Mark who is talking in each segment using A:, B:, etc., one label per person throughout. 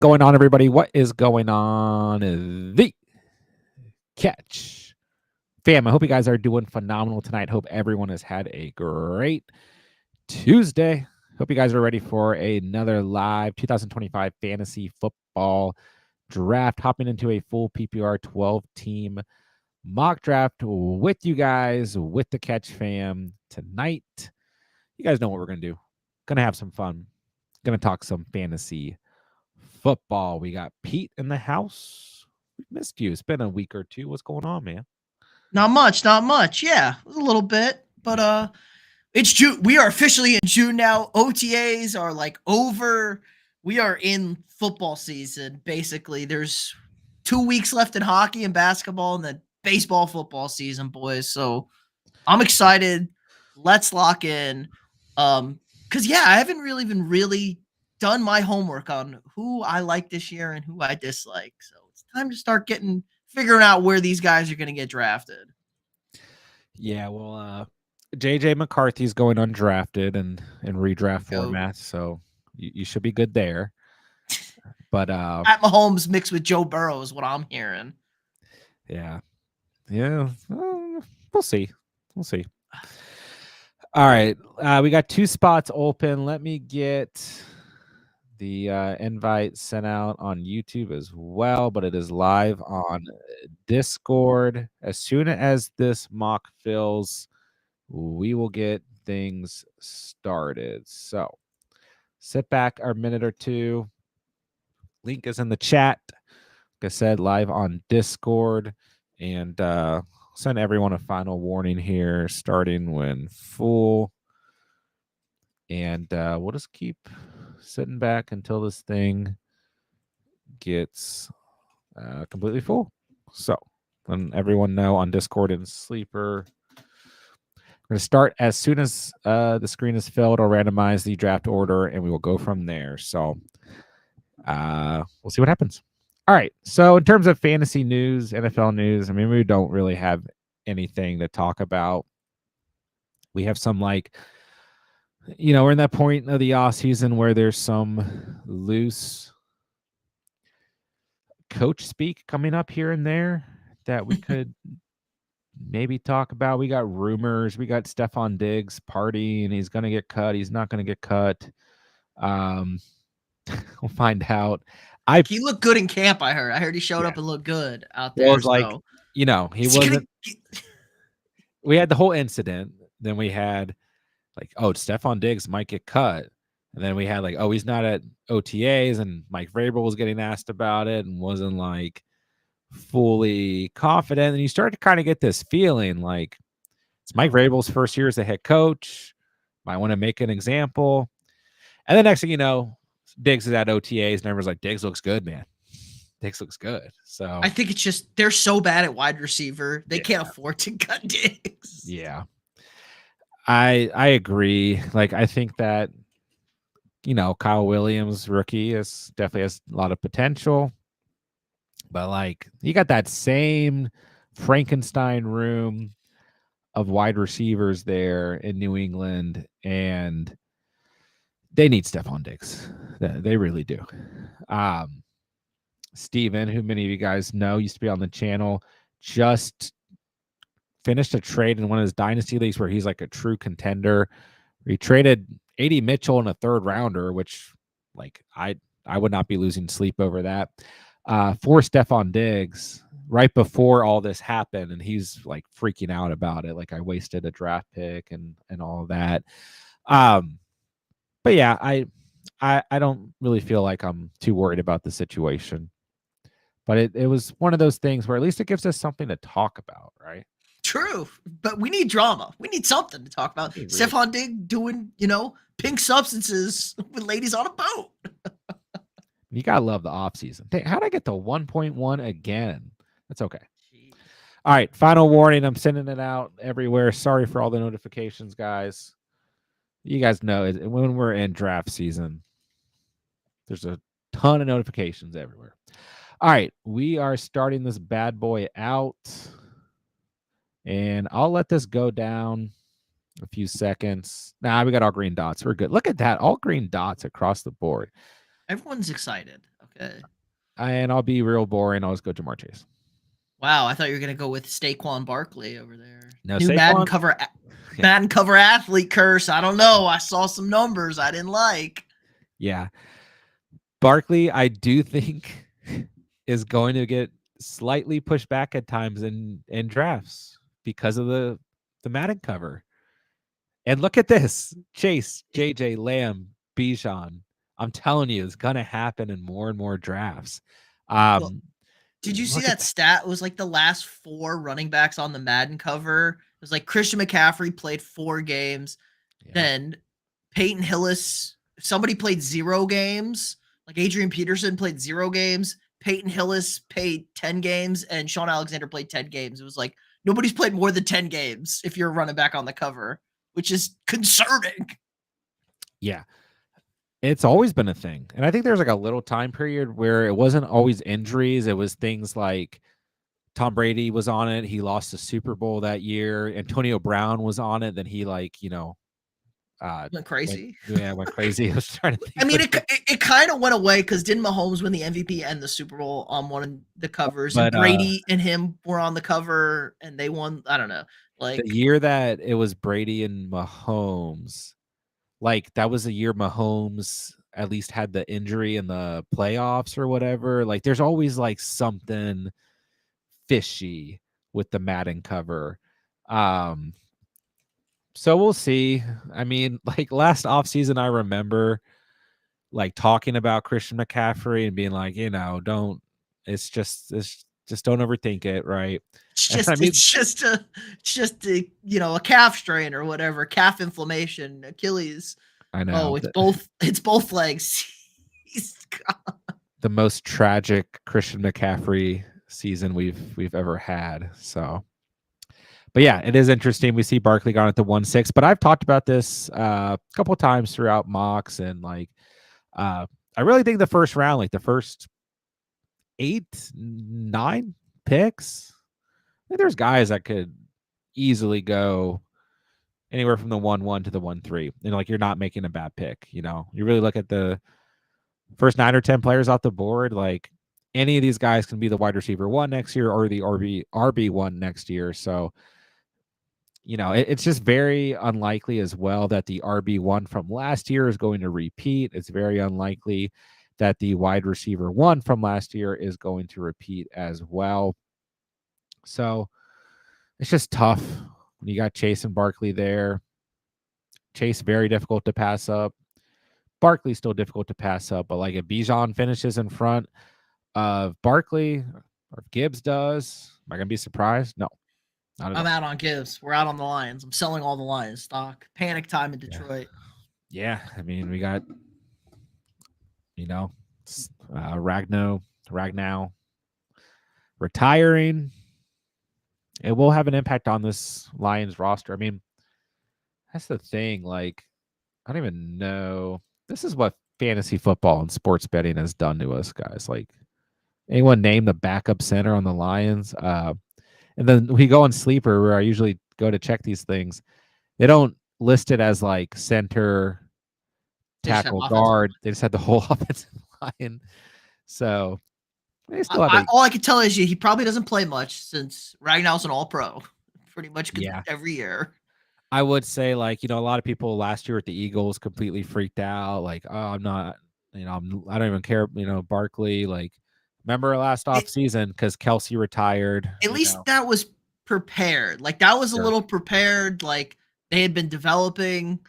A: Going on, everybody? What is going on? The catch fam. I hope you guys are doing phenomenal tonight. Hope everyone has had a great Tuesday. Hope you guys are ready for another live 2025 fantasy football draft. Hopping into a full PPR 12 team mock draft with you guys, with the catch fam tonight. You guys know what we're going to do. Going to have some fun. Going to talk some fantasy football. We got Pete in the house. We missed you. It's been a week or two. What's going on, man?
B: Not much. Yeah, a little bit, but it's June. We are officially in June now. OTAs are like over. We are in football season. Basically, there's 2 weeks left in hockey and basketball, and then baseball, football season, boys. So I'm excited. Let's lock in. Because yeah, I haven't really done my homework on who I like this year and who I dislike. So it's time to start figuring out where these guys are going to get drafted.
A: Yeah, well, JJ McCarthy's going undrafted and in redraft format, so you should be good there. But
B: Pat Mahomes mixed with Joe Burrow is what I'm hearing.
A: Yeah, we'll see. We'll see. All right, we got 2 spots open. Let me get the invite sent out on YouTube as well, but it is live on Discord. As soon as this mock fills, we will get things started. So sit back a minute or two. Link is in the chat. Like I said, live on Discord. And send everyone a final warning here, starting when full. And we'll just keep sitting back until this thing gets completely full. So let everyone know on Discord and Sleeper. We're going to start as soon as the screen is filled. I'll randomize the draft order, and we will go from there. So we'll see what happens. All right. So in terms of fantasy news, NFL news, I mean, we don't really have anything to talk about. We have some we're in that point of the off season where there's some loose coach speak coming up here and there that we could maybe talk about. We got rumors. We got Stephon Diggs partying. He's going to get cut. He's not going to get cut. We'll find out.
B: He looked good in camp, I heard he showed up and looked good out there.
A: Well, it was he wasn't. We had the whole incident. Then we had Stephon Diggs might get cut. And then we had he's not at OTAs, and Mike Vrabel was getting asked about it and wasn't fully confident. And you start to kind of get this feeling like it's Mike Vrabel's first year as a head coach. Might want to make an example. And the next thing you know, Diggs is at OTAs, and everyone's like, Diggs looks good, man. Diggs looks good. So
B: I think it's just they're so bad at wide receiver. They can't afford to cut Diggs.
A: Yeah. I agree. I think that Kyle Williams, rookie, definitely has a lot of potential. But you got that same Frankenstein room of wide receivers there in New England, and they need Stephon Diggs. They really do. Steven, who many of you guys know, used to be on the channel, just finished a trade in one of his dynasty leagues where he's a true contender. He traded A.D. Mitchell in a 3rd rounder, which I would not be losing sleep over that, for Stephon Diggs right before all this happened. And he's freaking out about it. I wasted a draft pick and all of that. But yeah, I don't really feel like I'm too worried about the situation. But it was one of those things where at least it gives us something to talk about, right?
B: True, but we need drama. We need something to talk about. Really. Stephon Diggs doing, pink substances with ladies on a boat.
A: You gotta love the off season. How'd I get to 1.1 again? That's okay. Jeez. All right, final warning. I'm sending it out everywhere. Sorry for all the notifications, guys. You guys know when we're in draft season, there's a ton of notifications everywhere. All right, we are starting this bad boy out. And I'll let this go down a few seconds. Nah, we got all green dots. We're good. Look at that. All green dots across the board.
B: Everyone's excited. Okay.
A: And I'll be real boring. I'll just go Jamar Chase.
B: Wow, I thought you were gonna go with Saquon Barkley over there.
A: No,
B: New Madden
A: Saquon.
B: cover,
A: Yeah.
B: Madden cover athlete curse. I don't know. I saw some numbers I didn't like.
A: Yeah. Barkley, I do think, is going to get slightly pushed back at times in drafts because of the Madden cover. And look at this. Chase, JJ, Lamb, Bijan. I'm telling you, it's gonna happen in more and more drafts.
B: Well, did you see
A: Look at
B: that stat? It was like the last 4 running backs on the Madden cover. It was like Christian McCaffrey played 4 games.
A: Yeah.
B: Then Peyton Hillis, somebody played 0 games. Like Adrian Peterson played 0 games. Peyton Hillis played 10 games, and Sean Alexander played 10 games. It was like nobody's played more than 10 games if you're a running back on the cover, which is concerning.
A: Yeah. It's always been a thing. And I think there's like a little time period where it wasn't always injuries. It was things like Tom Brady was on it. He lost the Super Bowl that year. Antonio Brown was on it. Then he
B: went crazy.
A: Went crazy. I was trying to think.
B: I mean, it kind of went away because didn't Mahomes win the MVP and the Super Bowl on one of the covers?
A: But,
B: and Brady and him were on the cover, and they won. I don't know. Like
A: the year that it was Brady and Mahomes, like that was the year Mahomes at least had the injury in the playoffs or whatever. Like there's always like something fishy with the Madden cover. So we'll see. I mean, like last offseason, I remember like talking about Christian McCaffrey and being like, don't it's just don't overthink it, right?
B: it's just a a calf strain or whatever, calf inflammation, Achilles.
A: I know.
B: Oh, it's both legs. He's gone.
A: The most tragic Christian McCaffrey season we've ever had. So, but yeah, it is interesting. We see Barkley gone at the 1-6, but I've talked about this a couple times throughout mocks, and like I really think the first round, like the first 8, 9 picks, I think there's guys that could easily go anywhere from the 1-1 to the 1-3. And like you're not making a bad pick, You really look at the first 9 or 10 players off the board, like any of these guys can be the wide receiver 1 next year or the RB1 next year. So, it's just very unlikely as well that the RB1 from last year is going to repeat. It's very unlikely that the wide receiver 1 from last year is going to repeat as well. So it's just tough when you got Chase and Barkley there. Chase, very difficult to pass up. Barkley still difficult to pass up, but like if Bijan finishes in front of Barkley or if Gibbs does, am I going to be surprised? No.
B: I'm out on Gibbs. We're out on the Lions. I'm selling all the Lions stock. Panic time in Detroit.
A: Yeah. I mean, we got, Ragnow retiring. It will have an impact on this Lions roster. I mean, that's the thing. Like, I don't even know. This is what fantasy football and sports betting has done to us, guys. Like, anyone name the backup center on the Lions? And then we go on Sleeper, where I usually go to check these things. They don't list it as like center, tackle, guard. They just had the whole offensive line. So they still have
B: all I can tell is he probably doesn't play much since Ragnow's an all-pro pretty much every year.
A: I would say, like, a lot of people last year at the Eagles completely freaked out. Like, oh, I'm not, I don't even care. Barkley, like, remember last off season because Kelsey retired.
B: At least that was prepared. Like, that was a little prepared. Like, they had been developing,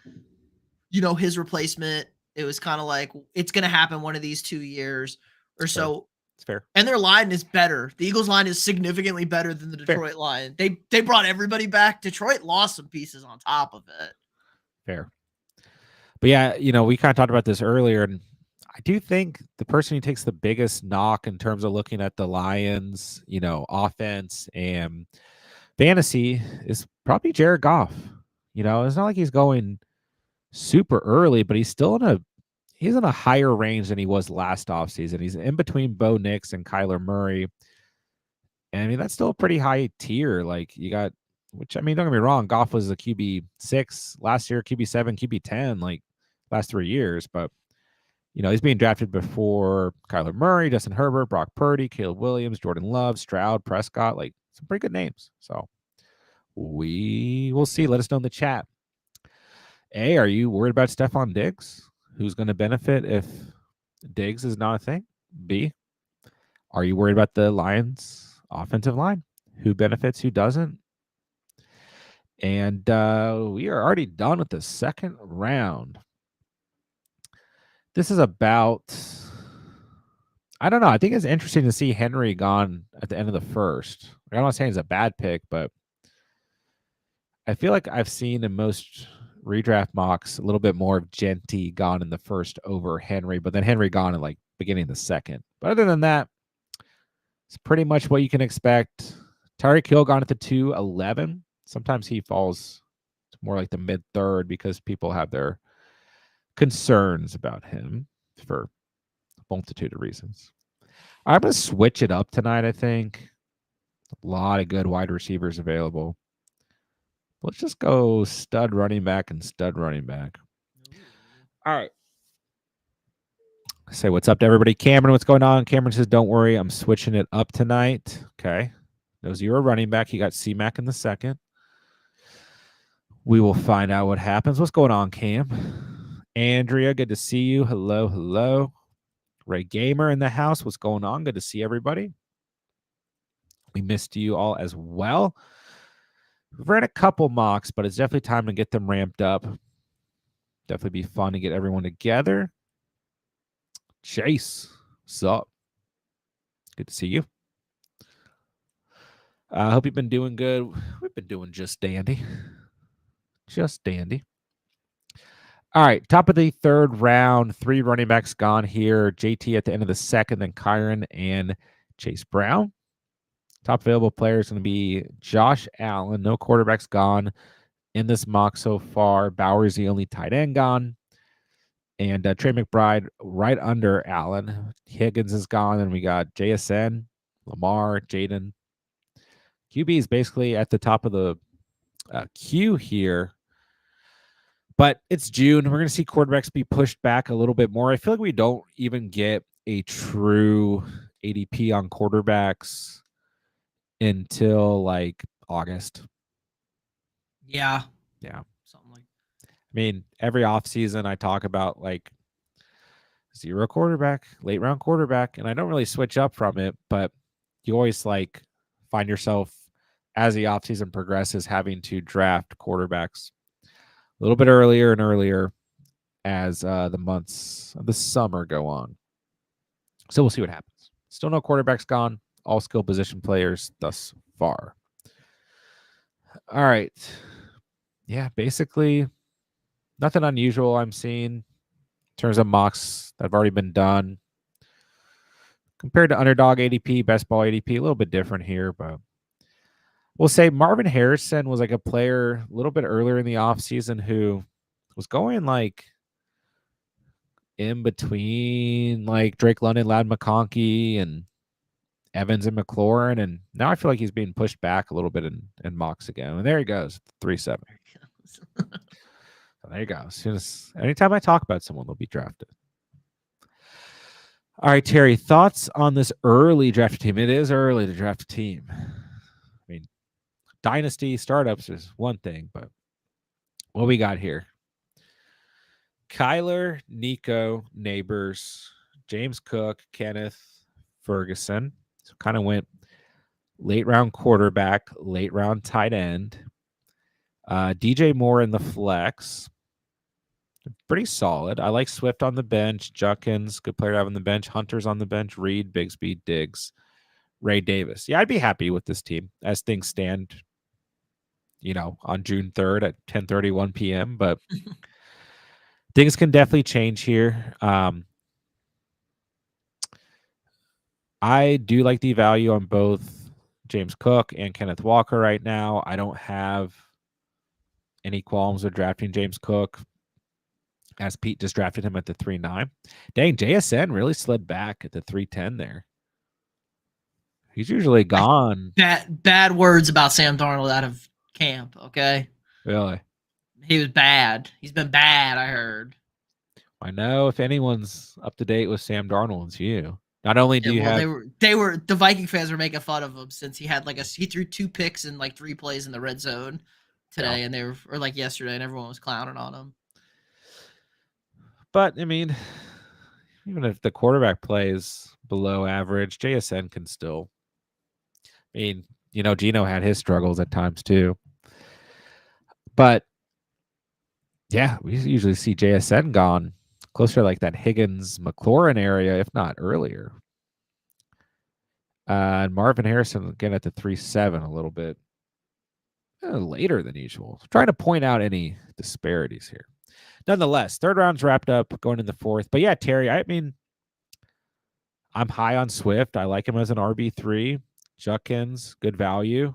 B: his replacement. It was kind of like, it's going to happen one of these 2 years or so.
A: It's fair.
B: And their line is better. The Eagles line is significantly better than the Detroit line. They brought everybody back. Detroit lost some pieces on top of it.
A: Fair. But yeah, we kind of talked about this earlier, and I do think the person who takes the biggest knock in terms of looking at the Lions, offense and fantasy is probably Jared Goff. It's not like he's going super early, but he's still he's in a higher range than he was last offseason. He's in between Bo Nix and Kyler Murray. And I mean, that's still a pretty high tier. Like you got, which I mean, don't get me wrong, Goff was a QB6 last year, QB7, QB10, like last 3 years, but He's being drafted before Kyler Murray, Justin Herbert, Brock Purdy, Caleb Williams, Jordan Love, Stroud, Prescott, like some pretty good names. So we will see. Let us know in the chat. A, are you worried about Stephon Diggs? Who's going to benefit if Diggs is not a thing? B, are you worried about the Lions offensive line? Who benefits, who doesn't? And we are already done with the second round. This is about, I don't know. I think it's interesting to see Henry gone at the end of the first. I'm not saying it's a bad pick, but I feel like I've seen in most redraft mocks a little bit more of Genty gone in the first over Henry, but then Henry gone in like beginning of the second. But other than that, it's pretty much what you can expect. Tyreek Hill gone at the 2-11. Sometimes he falls more like the mid third because people have their concerns about him for a multitude of reasons. I'm going to switch it up tonight, I think. A lot of good wide receivers available. Let's just go stud running back and stud running back. All right. Say what's up to everybody. Cameron, what's going on? Cameron says, don't worry, I'm switching it up tonight. Okay. Knows you're a running back. You got C-Mac in the second. We will find out what happens. What's going on, Cam? Andrea, good to see you. Hello, hello. Ray Gamer in the house. What's going on? Good to see everybody. We missed you all as well. We've ran a couple mocks, but it's definitely time to get them ramped up. Definitely be fun to get everyone together. Chase, what's up? Good to see you. I hope you've been doing good. We've been doing just dandy. Just dandy. All right, top of the third round, 3 running backs gone here. JT at the end of the second, then Kyron and Chase Brown. Top available player is going to be Josh Allen. No quarterbacks gone in this mock so far. Bauer's the only tight end gone. And Trey McBride right under Allen. Higgins is gone. And we got JSN, Lamar, Jaden. QB is basically at the top of the queue here. But it's June. We're going to see quarterbacks be pushed back a little bit more. I feel like we don't even get a true ADP on quarterbacks until like August.
B: Yeah.
A: Something like that. I mean, every offseason I talk about like 0 quarterback, late round quarterback, and I don't really switch up from it, but you always like find yourself as the offseason progresses having to draft quarterbacks a little bit earlier and earlier as the months of the summer go on. So we'll see what happens. Still no quarterbacks gone. All skill position players thus far. All right. Yeah, basically nothing unusual I'm seeing in terms of mocks that have already been done. Compared to Underdog ADP, Best Ball ADP, a little bit different here, but we'll say Marvin Harrison was like a player a little bit earlier in the offseason who was going like in between like Drake London, Loud McConkey, and Evans and McLaurin. And now I feel like he's being pushed back a little bit in mocks again. And there he goes, 3-7. So there you go. As soon as anytime I talk about someone, they'll be drafted. All right, Terry, thoughts on this early draft team? It is early to draft a team. I mean, dynasty startups is one thing, but what we got here? Kyler, Nico, Neighbors, James Cook, Kenneth, Ferguson. So kind of went late round quarterback, late round tight end. DJ Moore in the flex. Pretty solid. I like Swift on the bench. Junkins, good player to have on the bench. Hunter's on the bench. Reed, Bigsby, Diggs, Ray Davis. Yeah, I'd be happy with this team as things stand, on June 3rd at 10:31 p.m. But things can definitely change here. I do like the value on both James Cook and Kenneth Walker right now. I don't have any qualms with drafting James Cook, as Pete just drafted him at the 3-9. Dang, JSN really slid back at the 3-10 there. He's usually gone.
B: Bad words about Sam Darnold out of camp, okay?
A: Really?
B: He was bad. He's been bad, I heard.
A: I know if anyone's up to date with Sam Darnold, it's you. Not only do
B: Yeah,
A: you
B: well,
A: have
B: they were the Viking fans were making fun of him since he had he threw 2 picks and like 3 plays in the red zone
A: yeah,
B: today, and they were or like yesterday, and everyone was clowning on him.
A: but I mean, even if the quarterback plays below average, JSN can still. I mean, Gino had his struggles at times too, but yeah, we usually see JSN gone closer to like that Higgins McLaurin area, if not earlier. And Marvin Harrison again at the 3.7 a little bit later than usual. Trying to point out any disparities here. Nonetheless, third round's wrapped up, going in the fourth. But yeah, Terry, I mean, I'm high on Swift. I like him as an RB3. Judkins, good value.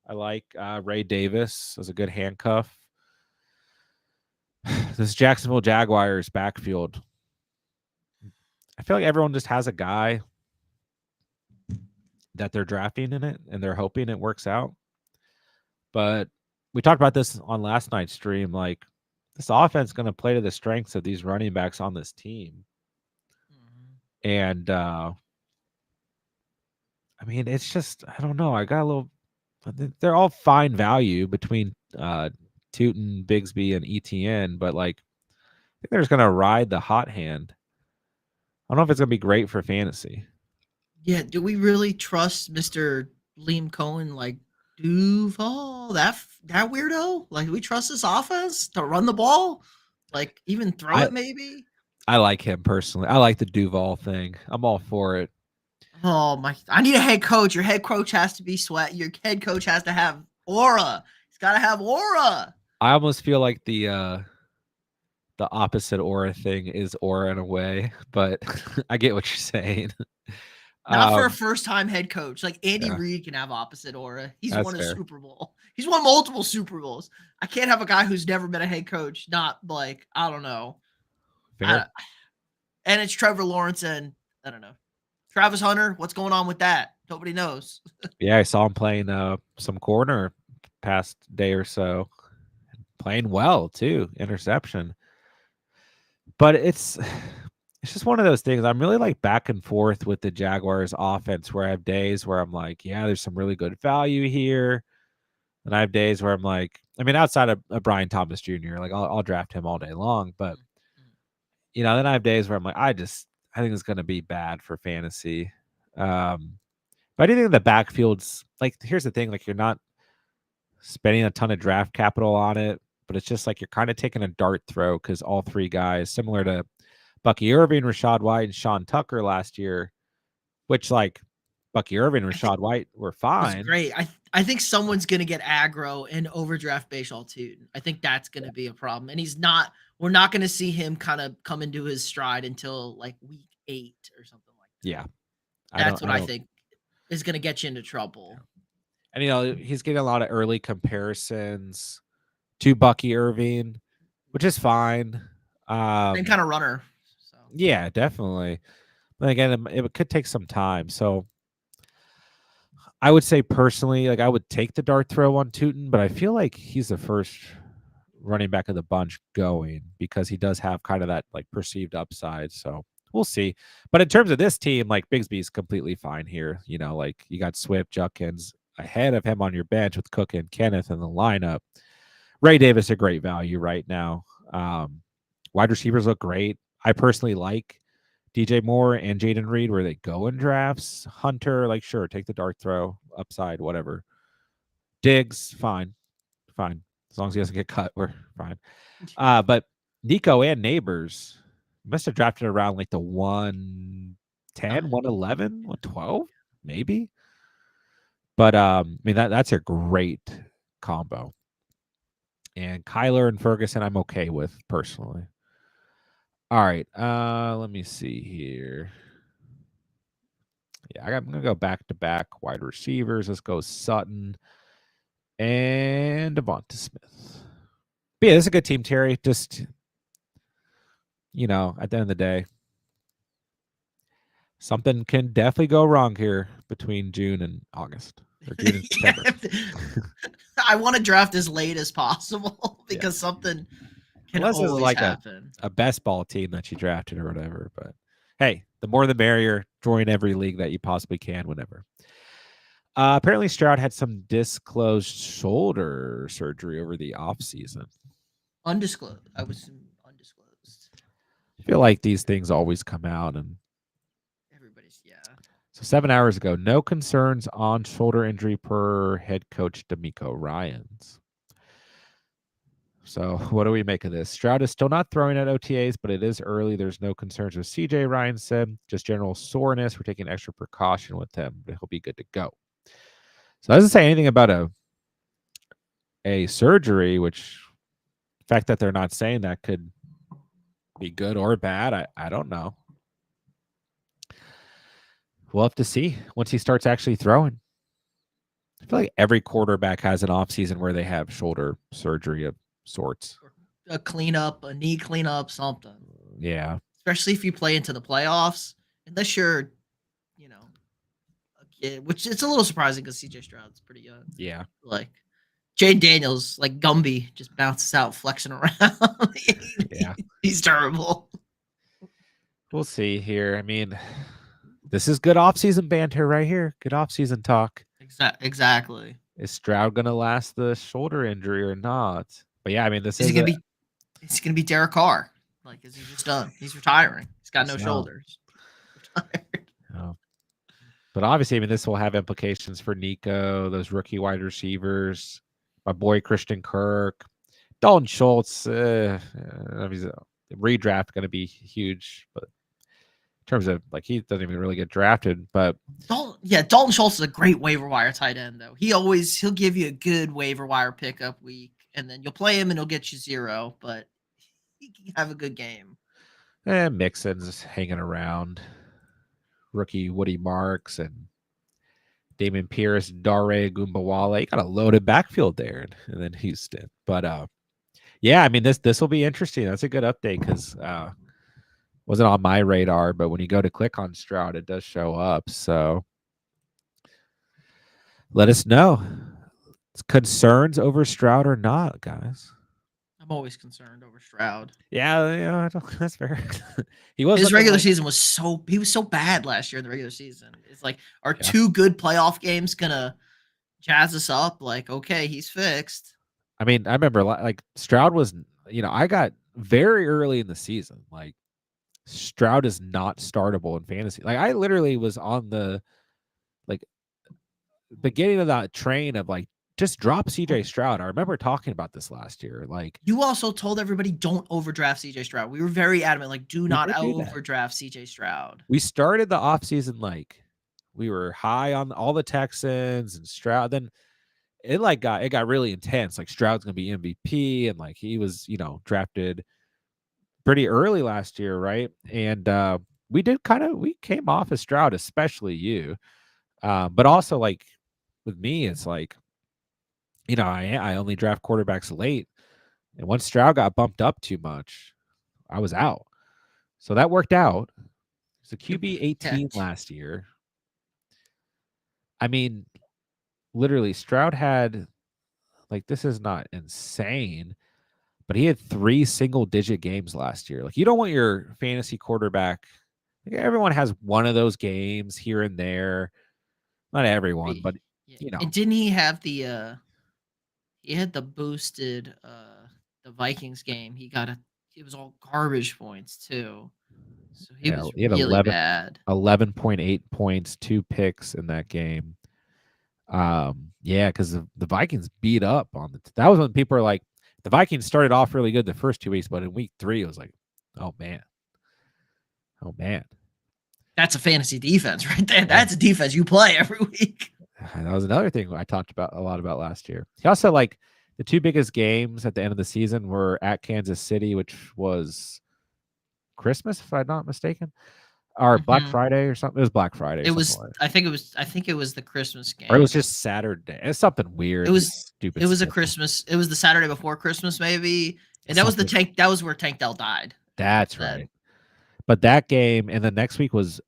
A: I like Ray Davis as a good handcuff. This Jacksonville Jaguars backfield. I feel like everyone just has a guy that they're drafting in it and they're hoping it works out. But we talked about this on last night's stream. Like, this offense is going to play to the strengths of these running backs on this team. And I mean, it's just, I don't know. I got a little, they're all fine value between Tootin, Bigsby, and ETN, but like, I think they're just going to ride the hot hand. I don't know if it's going to be great for fantasy.
B: Yeah, do we really trust Mr. Liam Cohen like Duval? That weirdo? Like, do we trust this offense to run the ball? Like, even throw
A: I,
B: it maybe?
A: I like him personally. I like the Duval thing. I'm all for it.
B: Oh my! I need a head coach. Your head coach has to be sweat. Your head coach has to have aura. He's got to have aura.
A: I almost feel like the opposite aura thing is aura in a way, but I get what you're saying.
B: Not for a first-time head coach. Like Andy
A: Yeah,
B: Reid can have opposite aura. He's
A: that's
B: won a
A: fair.
B: Super Bowl. He's won multiple Super Bowls. I can't have a guy who's never been a head coach. Not like I don't know.
A: Fair.
B: And it's Trevor Lawrence and I don't know. Travis Hunter. What's going on with that? Nobody knows.
A: Yeah, I saw him playing some corner past day or so, playing well too. Interception, but it's just one of those things. I'm really like back and forth with the Jaguars offense where I have days where I'm like, yeah, there's some really good value here. And I have days where I'm like, I mean, outside of Brian Thomas Jr., like I'll draft him all day long. But, then I have days where I'm like, I think it's going to be bad for fantasy. But I do think the backfield's like, here's the thing, like you're not spending a ton of draft capital on it, but it's just like you're kind of taking a dart throw because all three guys, similar to Bucky Irving, Rachaad White, and Sean Tucker last year, which like Bucky Irving and Rachaad White were
B: Was
A: fine.
B: great. I think someone's gonna get aggro and overdraft Bashaw Tootin. I think that's gonna be a problem. And he's not. We're not gonna see him kind of come into his stride until like week 8 or something like that.
A: Yeah,
B: That's what I think is gonna get you into trouble.
A: And he's getting a lot of early comparisons to Bucky Irving, which is fine.
B: Same kind of runner. So.
A: Yeah, definitely. But again, it could take some time. So I would say personally, like I would take the dart throw on Tootin, but I feel like he's the first running back of the bunch going because he does have kind of that like perceived upside. So we'll see. But in terms of this team, like Bigsby's completely fine here. Like you got Swift, Judkins ahead of him on your bench with Cook and Kenneth in the lineup. Ray Davis, a great value right now. Wide receivers look great. I personally like DJ Moore and Jaden Reed where they go in drafts. Hunter, like, sure, take the dart throw, upside, whatever. Diggs, fine. As long as he doesn't get cut, we're fine. But Nico and Neighbors must have drafted around like the 110, 111, 112, maybe. But I mean that's a great combo. And Kyler and Ferguson, I'm okay with personally. All right. Let me see here. Yeah, I'm gonna go back to back wide receivers. Let's go Sutton and Devonta Smith. But yeah, this is a good team, Terry. Just at the end of the day, something can definitely go wrong here between June and August. Or June and September.
B: I want to draft as late as possible because something Can
A: unless this is
B: always
A: like
B: happen.
A: a best ball team that you drafted or whatever. But hey, the more the merrier. Join every league that you possibly can whenever. Apparently, Stroud had some disclosed shoulder surgery over the offseason.
B: Undisclosed. I was undisclosed.
A: I feel like these things always come out. And
B: Everybody's
A: so 7 hours ago, no concerns on shoulder injury per head coach D'Amico Ryans. So what do we make of this? Stroud is still not throwing at OTAs, but it is early. There's no concerns with CJ, Ryan said. Just general soreness. We're taking extra precaution with him, but he'll be good to go. So it doesn't say anything about a surgery, which the fact that they're not saying that could be good or bad. I don't know. We'll have to see once he starts actually throwing. I feel like every quarterback has an offseason where they have shoulder surgery of sorts.
B: a cleanup, a knee cleanup, something.
A: Yeah.
B: Especially if you play into the playoffs, unless you're, a kid, which it's a little surprising because CJ Stroud's pretty young.
A: Yeah.
B: Like Jade Daniels, like Gumby, just bounces out, flexing around.
A: Yeah.
B: He's terrible.
A: We'll see here. I mean, this is good offseason banter right here. Good offseason talk.
B: Exactly.
A: Is Stroud going to last the shoulder injury or not? But yeah, I mean, this
B: is
A: is
B: gonna be. It's gonna be Derek Carr. Like, is he just done? He's retiring. He's got no shoulders. Retired.
A: Oh. But obviously, I mean, this will have implications for Nico, those rookie wide receivers, my boy Christian Kirk, Dalton Schultz. Redraft going to be huge, but in terms of like he doesn't even really get drafted. But
B: Dalton Schultz is a great waiver wire tight end though. He'll give you a good waiver wire pickup week, and then you'll play him and he'll get you 0, but he can have a good game.
A: And Mixon's hanging around. Rookie Woody Marks and Damon Pierce, Dare Gumbawale. You got a loaded backfield there, and then Houston. But yeah, I mean this will be interesting. That's a good update because wasn't on my radar, but when you go to click on Stroud, it does show up. So let us know. Concerns over Stroud or not, guys?
B: I'm always concerned over Stroud.
A: Yeah, that's fair.
B: His regular season was so bad last year in the regular season. It's like, are 2 good playoff games gonna jazz us up? Like, okay, he's fixed.
A: I mean, I remember like Stroud was, I got very early in the season. Like Stroud is not startable in fantasy. Like I literally was on the beginning of that train of like just drop CJ Stroud. I remember talking about this last year. Like
B: you also told everybody don't overdraft CJ Stroud. We were very adamant, like do not overdraft CJ Stroud.
A: We started the offseason like we were high on all the Texans and Stroud. Then it got really intense. Like Stroud's gonna be MVP, and like he was, drafted pretty early last year, right? And we came off as Stroud, especially you. But also like with me, it's like, I only draft quarterbacks late. And once Stroud got bumped up too much, I was out. So that worked out. It's a QB 18 last year. I mean, literally, Stroud had, like, this is not insane, but he had 3 single-digit games last year. Like, you don't want your fantasy quarterback. Like, everyone has one of those games here and there. Not everyone, but,
B: And didn't he have he had the boosted the Vikings game. It was all garbage points too. So he was really bad.
A: 11.8 points, 2 picks in that game. Yeah, because the Vikings beat up on that was when people are like, the Vikings started off really good the first 2 weeks, but in week 3, it was like, oh man.
B: That's a fantasy defense right there. That's a defense you play every week.
A: That was another thing I talked a lot about last year. He also, like, the 2 biggest games at the end of the season were at Kansas City, which was Christmas, if I'm not mistaken, or Black Friday or something. It was Black Friday.
B: I think it was the Christmas game.
A: Or it was just Saturday. It's something weird.
B: It was stupid. It was a Christmas. It was the Saturday before Christmas, maybe. And that was the Tank. That was where Tank Dell died.
A: That's right. But that game, and the next week was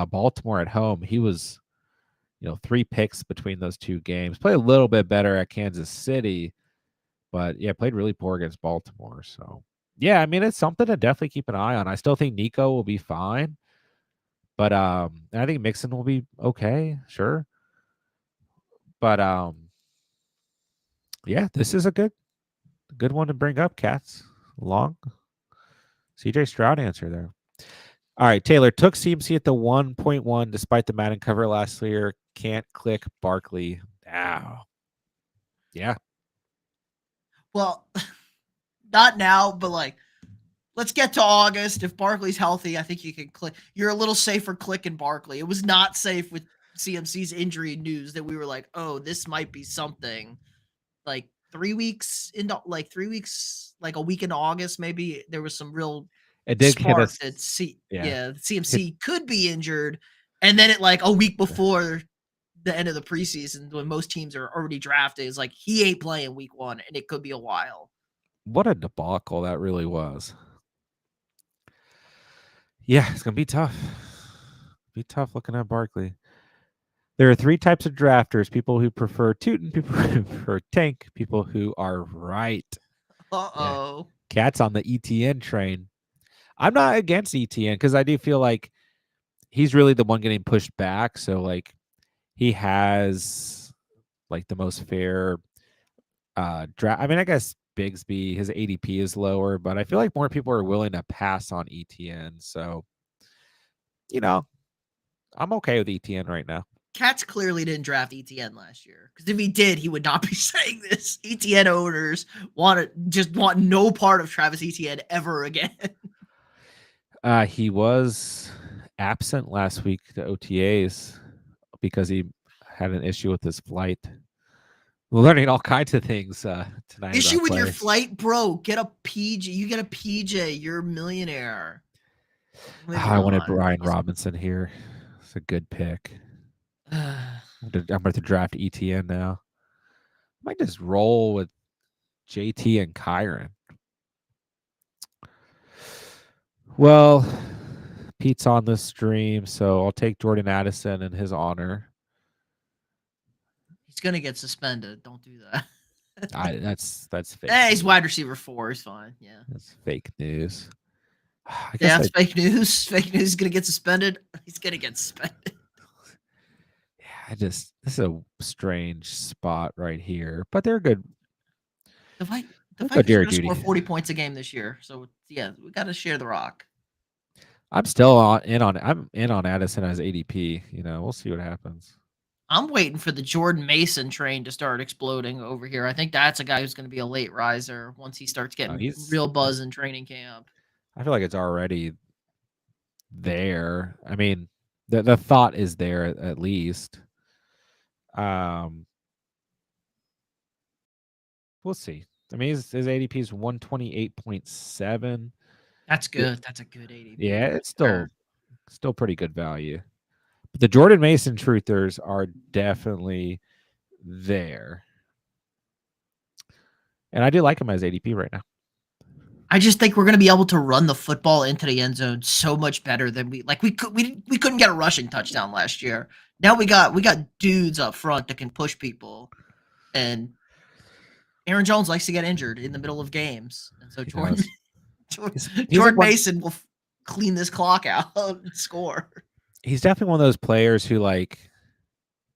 A: Baltimore at home. He was, 3 picks between those 2 games. Played a little bit better at Kansas City, but yeah, played really poor against Baltimore. So Yeah, I mean, it's something to definitely keep an eye on. I still think Nico will be fine, but and I think Mixon will be okay, sure. But yeah, this is a good one to bring up, Cats. Long CJ Stroud answer there. All right, Taylor took CMC at the 1.1 despite the Madden cover last year. Can't click Barkley now. Yeah.
B: Well, not now, but like let's get to August. If Barkley's healthy, I think you can click. You're a little safer clicking Barkley. It was not safe with CMC's injury news that we were like, oh, this might be something. Like 3 weeks into like 3 weeks, like a week into August, maybe there was some real
A: It did hit
B: spark
A: us.
B: that
A: Yeah. Hit,
B: CMC could be injured, and then it like a week before the end of the preseason when most teams are already drafted, is like he ain't playing week 1, and it could be a while.
A: what a debacle that really was. Yeah, it's gonna be tough. Be tough looking at Barkley. There are three types of drafters: people who prefer Tootin, people who prefer Tank, people who are right.
B: Uh
A: Yeah.
B: oh.
A: Cat's on the ETN train. I'm not against ETN because I do feel like he's really the one getting pushed back. So like he has like the most fair draft. I mean, I guess Bigsby, his ADP is lower, but I feel like more people are willing to pass on ETN. So, you know, I'm okay with ETN right now.
B: Katz clearly didn't draft ETN last year because if he did, he would not be saying this. ETN owners want no part of Travis Etienne ever again.
A: He was absent last week to OTAs because he had an issue with his flight. We're learning all kinds of things tonight
B: Issue
A: about
B: with your
A: players.
B: flight, bro. Get a PJ. You get a PJ. You're a millionaire. Moving
A: I wanted
B: on.
A: Brian Robinson here. It's a good pick. I'm going to draft ETN now. I might just roll with JT and Kyron. Well, Pete's on this stream, so I'll take Jordan Addison in his honor.
B: He's gonna get suspended. Don't do that.
A: That's fake.
B: Hey, he's
A: News.
B: wide receiver 4. He's fine. Yeah.
A: That's fake news. I
B: Yeah,
A: guess
B: it's fake news. Fake news is gonna get suspended. He's gonna get suspended.
A: this is a strange spot right here, but they're good.
B: The fight. The
A: They're good
B: Vikings are
A: Jerry
B: gonna score
A: Judy.
B: 40 points a game this year. So yeah, we got to share the rock.
A: I'm still I'm in on Addison as ADP. You know, we'll see what happens.
B: I'm waiting for the Jordan Mason train to start exploding over here. I think that's a guy who's going to be a late riser once he starts getting
A: He's.
B: real buzz in training camp.
A: I feel like it's already there. I mean, the thought is there at least. Um, we'll see. I mean, his ADP is 128.7.
B: That's good. That's a good
A: Yeah,
B: ADP right
A: it's
B: there.
A: still pretty good value. But the Jordan Mason truthers are definitely there. And I do like him as ADP right now.
B: I just think we're going to be able to run the football into the end zone so much better than we couldn't get a rushing touchdown last year. Now we got dudes up front that can push people, and Aaron Jones likes to get injured in the middle of games, and so
A: He
B: Jordan
A: does. He's like
B: Jordan
A: one.
B: Mason will clean this clock out and score.
A: He's definitely one of those players who like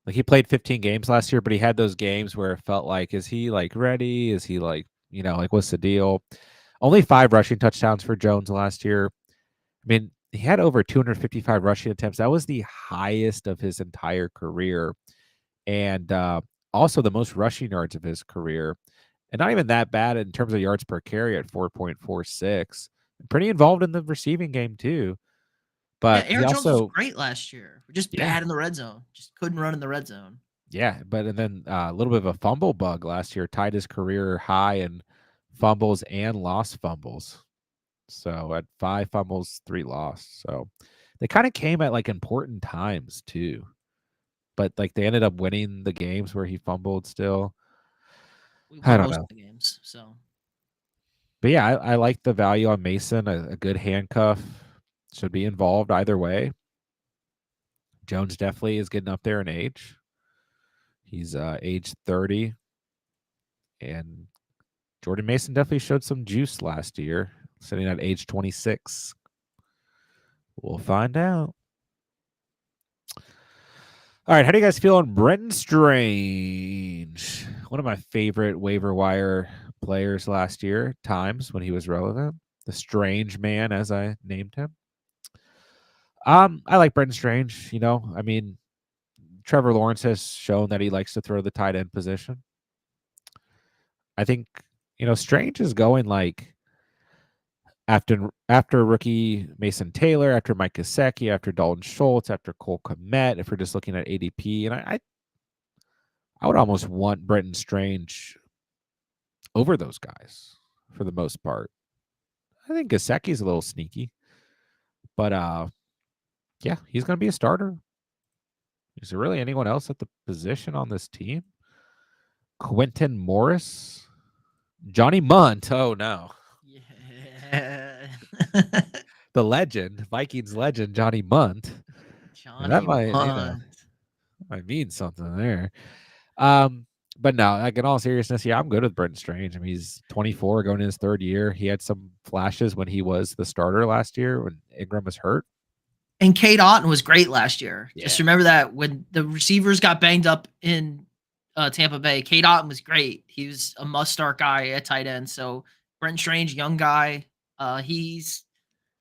A: he played 15 games last year, but he had those games where it felt like, is he like ready? Is he like, like what's the deal? Only 5 rushing touchdowns for Jones last year. I mean, he had over 255 rushing attempts. That was the highest of his entire career. And also the most rushing yards of his career. And not even that bad in terms of yards per carry at 4.46. Pretty involved in the receiving game too.
B: Yeah,
A: But he
B: Aaron Jones was
A: also,
B: great last year. We're just
A: yeah,
B: bad in the red zone. Just couldn't run in the red zone.
A: yeah. But and then a little bit of a fumble bug last year, tied his career high in fumbles and lost fumbles. So at 5 fumbles, 3 lost. So they kind of came at like important times too. But like they ended up winning the games where he fumbled still.
B: We
A: I
B: won
A: don't
B: most
A: know.
B: of the games, so
A: But yeah, I like the value on Mason. A good handcuff should be involved either way. Jones definitely is getting up there in age. He's age 30. And Jordan Mason definitely showed some juice last year. sitting at age 26. We'll find out. All right, how do you guys feel on Brenton Strange? One of my favorite waiver wire players last year, times when he was relevant. The Strange Man, as I named him. I like Brenton Strange. I mean, Trevor Lawrence has shown that he likes to throw the tight end position. I think, Strange is going like after rookie Mason Taylor, after Mike Gesicki, after Dalton Schultz, after Cole Kmet, if we're just looking at ADP. And I would almost want Brenton Strange over those guys for the most part. I think Gesicki's a little sneaky. But yeah, he's gonna be a starter. Is there really anyone else at the position on this team? Quentin Morris? Johnny Munt. Oh no.
B: Yeah.
A: The legend, Vikings legend, Johnny Munt. That
B: Johnny
A: might,
B: Munt.
A: might mean something there. But no, like in all seriousness, yeah, I'm good with Brenton Strange. I mean, he's 24 going in his third year. He had some flashes when he was the starter last year when Ingram was hurt.
B: And Cade Otton was great last year.
A: Yeah.
B: Just remember that when the receivers got banged up in Tampa Bay, Cade Otton was great. He was a must-start guy at tight end. So Brenton Strange, young guy. He's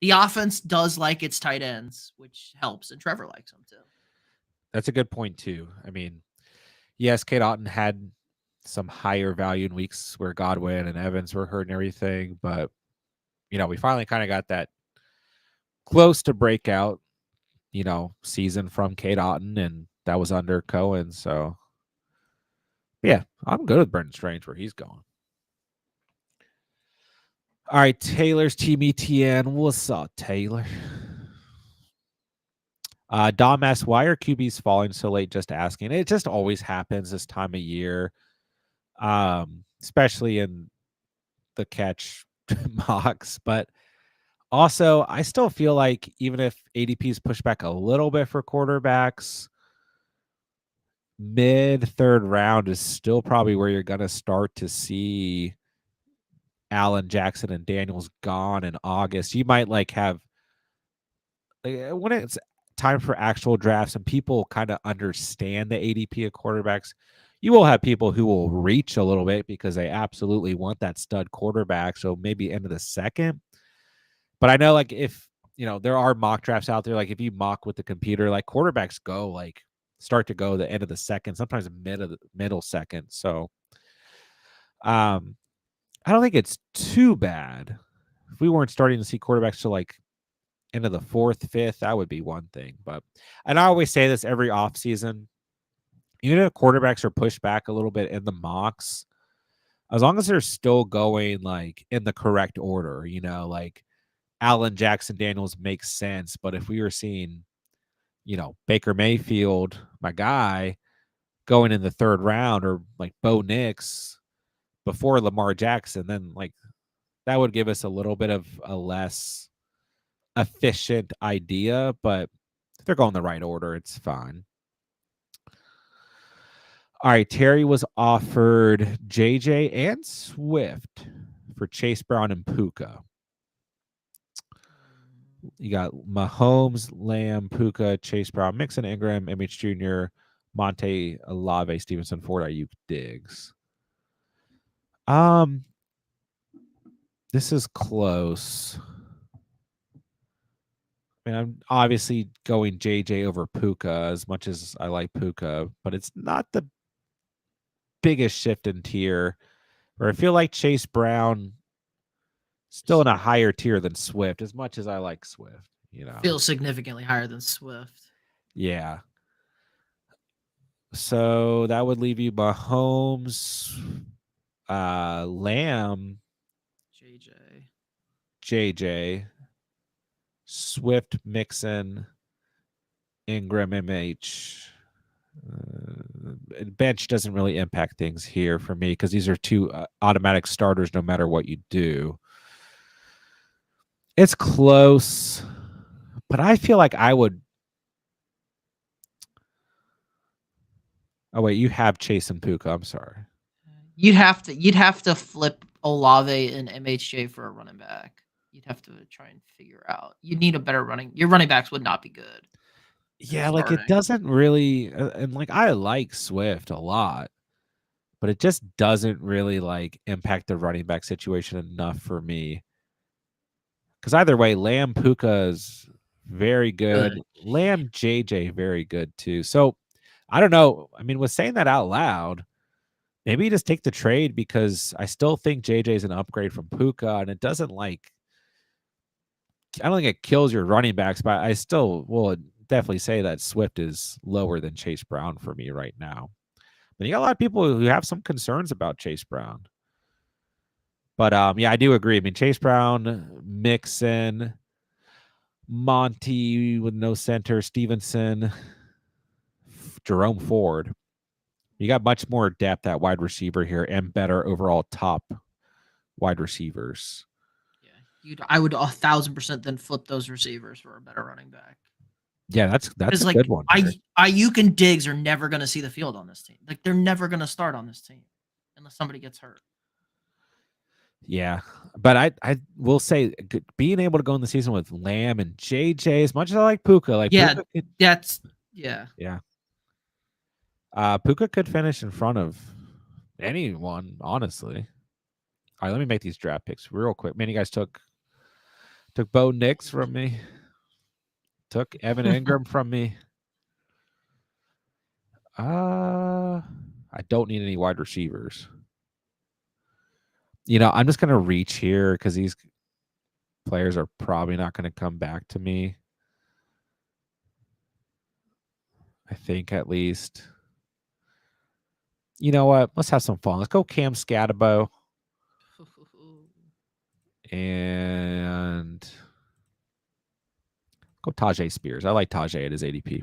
B: the offense does like its tight ends, which helps, and Trevor likes them too.
A: That's a good point too. I mean, yes, Cade Otton had some higher value in weeks where Godwin and Evans were hurt and everything, but we finally kind of got that close to breakout, season from Cade Otton, and that was under Cohen. So yeah, I'm good with Brenton Strange where he's going. All right, Taylor's Team ETN. What's up, Taylor? Dom asks, why are QBs falling so late? Just asking. It just always happens this time of year, especially in the catch mocks. But also, I still feel like even if ADPs push back a little bit for quarterbacks, mid third round is still probably where you're going to start to see Allen, Jackson, and Daniels gone in August. You might have when it's time for actual drafts and people kind of understand the ADP of quarterbacks, you will have people who will reach a little bit because they absolutely want that stud quarterback. So maybe end of the second. But I know if, there are mock drafts out there, if you mock with the computer, quarterbacks go start to go the end of the second, sometimes middle second. So I don't think it's too bad. If we weren't starting to see quarterbacks till into the fourth, fifth, that would be one thing. And I always say this every offseason, even if quarterbacks are pushed back a little bit in the mocks, as long as they're still going in the correct order, Allen, Jackson, Daniels makes sense. But if we were seeing, Baker Mayfield, my guy, going in the third round, or Bo Nix before Lamar Jackson, then that would give us a little bit of a less efficient idea. But if they're going the right order, it's fine. All right, Terry was offered JJ and Swift for Chase Brown and Puka. You got Mahomes, Lamb, Puka, Chase Brown, Mixon, Ingram, MH Jr., Monte, Olave, Stevenson, Ford, Ayuk, Diggs. This is close. I mean, I'm obviously going JJ over Puka as much as I like Puka, but it's not the biggest shift in tier. Where I feel like Chase Brown still in a higher tier than Swift, as much as I like Swift.
B: Feels significantly higher than Swift.
A: Yeah. So that would leave you Mahomes, Lamb, JJ, Swift, Mixon, Ingram, MH. Bench doesn't really impact things here for me because these are two automatic starters no matter what you do. It's close, but I feel like I would. Oh wait, you have Chase and Puka. I'm sorry.
B: You'd have to flip Olave and MHJ for a running back. you'd have to try and figure out. You need a better running. Your running backs would not be good. They're
A: Yeah, like it
B: starting.
A: doesn't really, and like I like Swift a lot, but it just doesn't really like impact the running back situation enough for me. Because either way, Lamb Puka is very
B: Good.
A: good. Lamb JJ very good too. So I don't know. I mean, with saying that out loud, maybe you just take the trade because I still think JJ is an upgrade from Puka, and it doesn't like. I don't think it kills your running backs, but I still will definitely say that Swift is lower than Chase Brown for me right now. But you got a lot of people who have some concerns about Chase Brown. But yeah, I do agree. I mean, Chase Brown, Mixon, Monty with no center, Stevenson, Jerome Ford. You got much more depth at wide receiver here and better overall top wide receivers.
B: Yeah, I would 1,000% then flip those receivers for a better running back.
A: Yeah, that's
B: Because
A: a good
B: like
A: one, Terry.
B: Ayuk and Diggs are never going to see the field on this team. Like they're never going to start on this team unless somebody gets hurt.
A: Yeah, but I will say being able to go in the season with Lamb and JJ, as much as I like Puka,
B: Yeah,
A: could,
B: that's yeah.
A: yeah, Puka could finish in front of anyone, honestly. All right, let me make these draft picks real quick. Man, you guys took Bo Nix from me, took Evan Ingram from me. I don't need any wide receivers. You know, I'm just gonna reach here because these players are probably not going to come back to me. I think at least. You know what? Let's have some fun. Let's go Cam Scatabo and go Tajay Spears. I like Tajay at his ADP.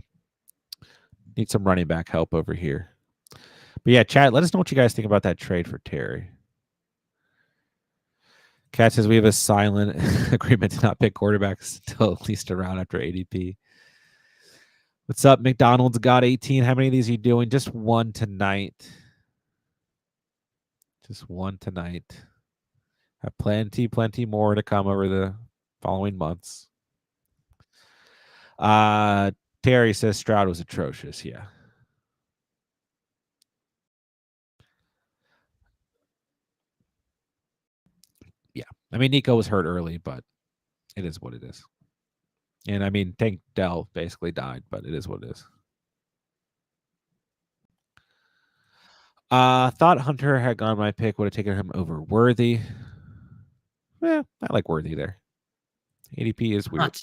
A: Need some running back help over here. But yeah, chat, let us know what you guys think about that trade for Terry. Cat says we have a silent agreement to not pick quarterbacks until at least a round after ADP. What's up? McDonald's got 18. How many of these are you doing? Just one tonight. Just one tonight. Have plenty more to come over the following months. Terry says Stroud was atrocious. Yeah. Yeah. I mean, Nico was hurt early, but it is what it is. And I mean, Tank Dell basically died, but it is what it is. Thought Hunter had gone my pick, would have taken him over Worthy. Yeah, I like Worthy there. ADP is weird.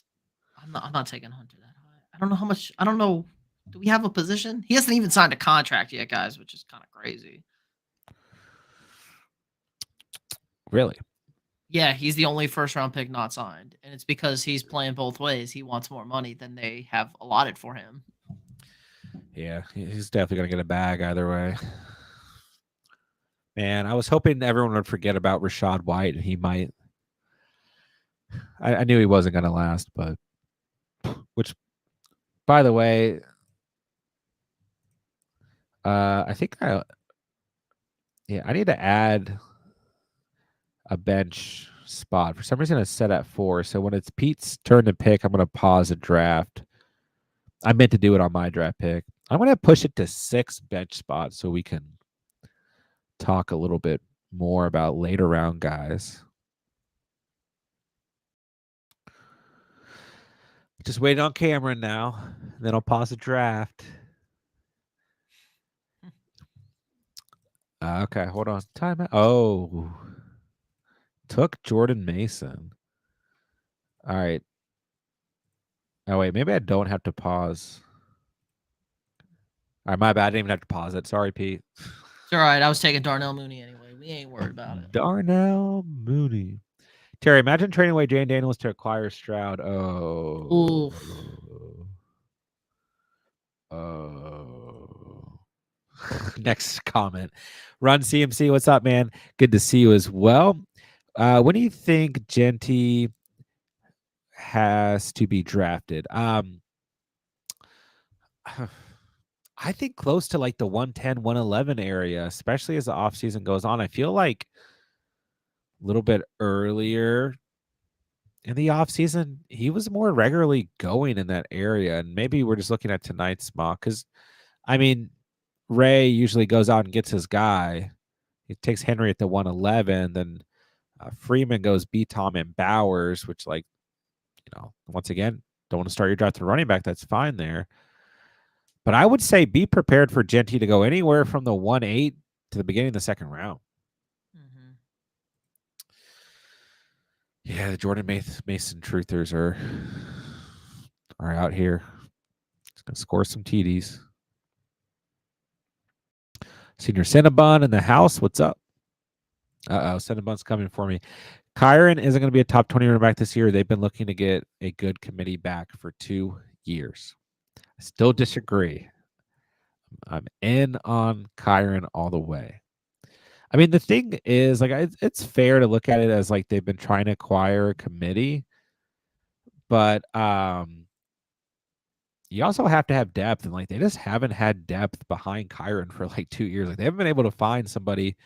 B: I'm not taking Hunter that high. I don't know how much. I don't know. Do we have a position? He hasn't even signed a contract yet, guys, which is kind of crazy.
A: Really?
B: Yeah, he's the only first round pick not signed, and it's because he's playing both ways. He wants more money than they have allotted for him.
A: Yeah, he's definitely gonna get a bag either way. Man, I was hoping everyone would forget about Rashad White, and he might. I knew he wasn't gonna last, but which, by the way, I think I need to add a bench spot. For some reason, it's set at 4. So when it's Pete's turn to pick, I'm gonna pause a draft. I meant to do it on my draft pick. I'm gonna push it to 6 bench spots so we can talk a little bit more about later round guys. Just waiting on Cameron now. Then I'll pause the draft. Okay, hold on. Time out. Oh, took Jordan Mason. All right. Oh wait, maybe I don't have to pause. All right, my bad. I didn't even have to pause it. Sorry, Pete.
B: It's all right. I was taking Darnell Mooney anyway. We ain't worried about it.
A: Darnell Mooney. Terry, imagine trading away Jane Daniels to acquire Stroud. Oh.
B: Oof.
A: Oh. Next comment. Run CMC. What's up, man? Good to see you as well. When do you think Genty has to be drafted? I think close to like the 110, 111 area, especially as the offseason goes on. I feel like a little bit earlier in the offseason, he was more regularly going in that area. And maybe we're just looking at tonight's mock because, I mean, Ray usually goes out and gets his guy. He takes Henry at the 111. Then Freeman goes B. Tom and Bowers, which, like, once again, don't want to start your draft to running back. That's fine there. But I would say be prepared for Genty to go anywhere from the 1-8 to the beginning of the second round.
B: Mm-hmm.
A: Yeah, the Jordan Mason truthers are out here. It's gonna score some TDs. Senior Cinnabon in the house. What's up? Cinnabon's coming for me. Kyron isn't going to be a top 20 running back this year. They've been looking to get a good committee back for 2 years. I still disagree. I'm in on Kyron all the way. I mean, the thing is, like, it's fair to look at it as like they've been trying to acquire a committee, but you also have to have depth, and like they just haven't had depth behind Kyron for like 2 years. Like they haven't been able to find somebody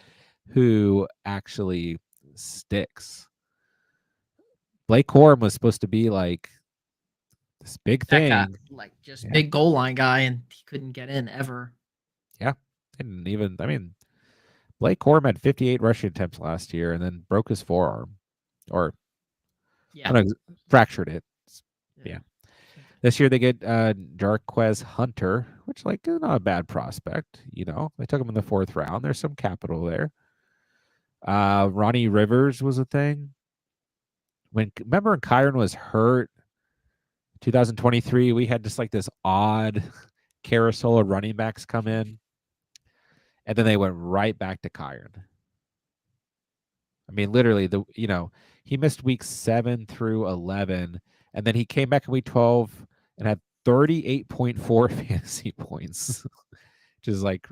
A: who actually sticks. Blake Corum was supposed to be like this big
B: That guy,
A: thing.
B: like, just big goal line guy, and he couldn't get in ever.
A: Yeah. And even, I mean, Blake Corum had 58 rushing attempts last year and then broke his forearm or fractured it. Yeah. This year they get Jarquez Hunter, which, like, is not a bad prospect. They took him in the 4th round. There's some capital there. Ronnie Rivers was a thing. Remember when Kyron was hurt, 2023, we had just like this odd carousel of running backs come in, and then they went right back to Kyron. I mean, literally, he missed weeks 7 through 11, and then he came back in week 12 and had 38.4 fantasy points, which is like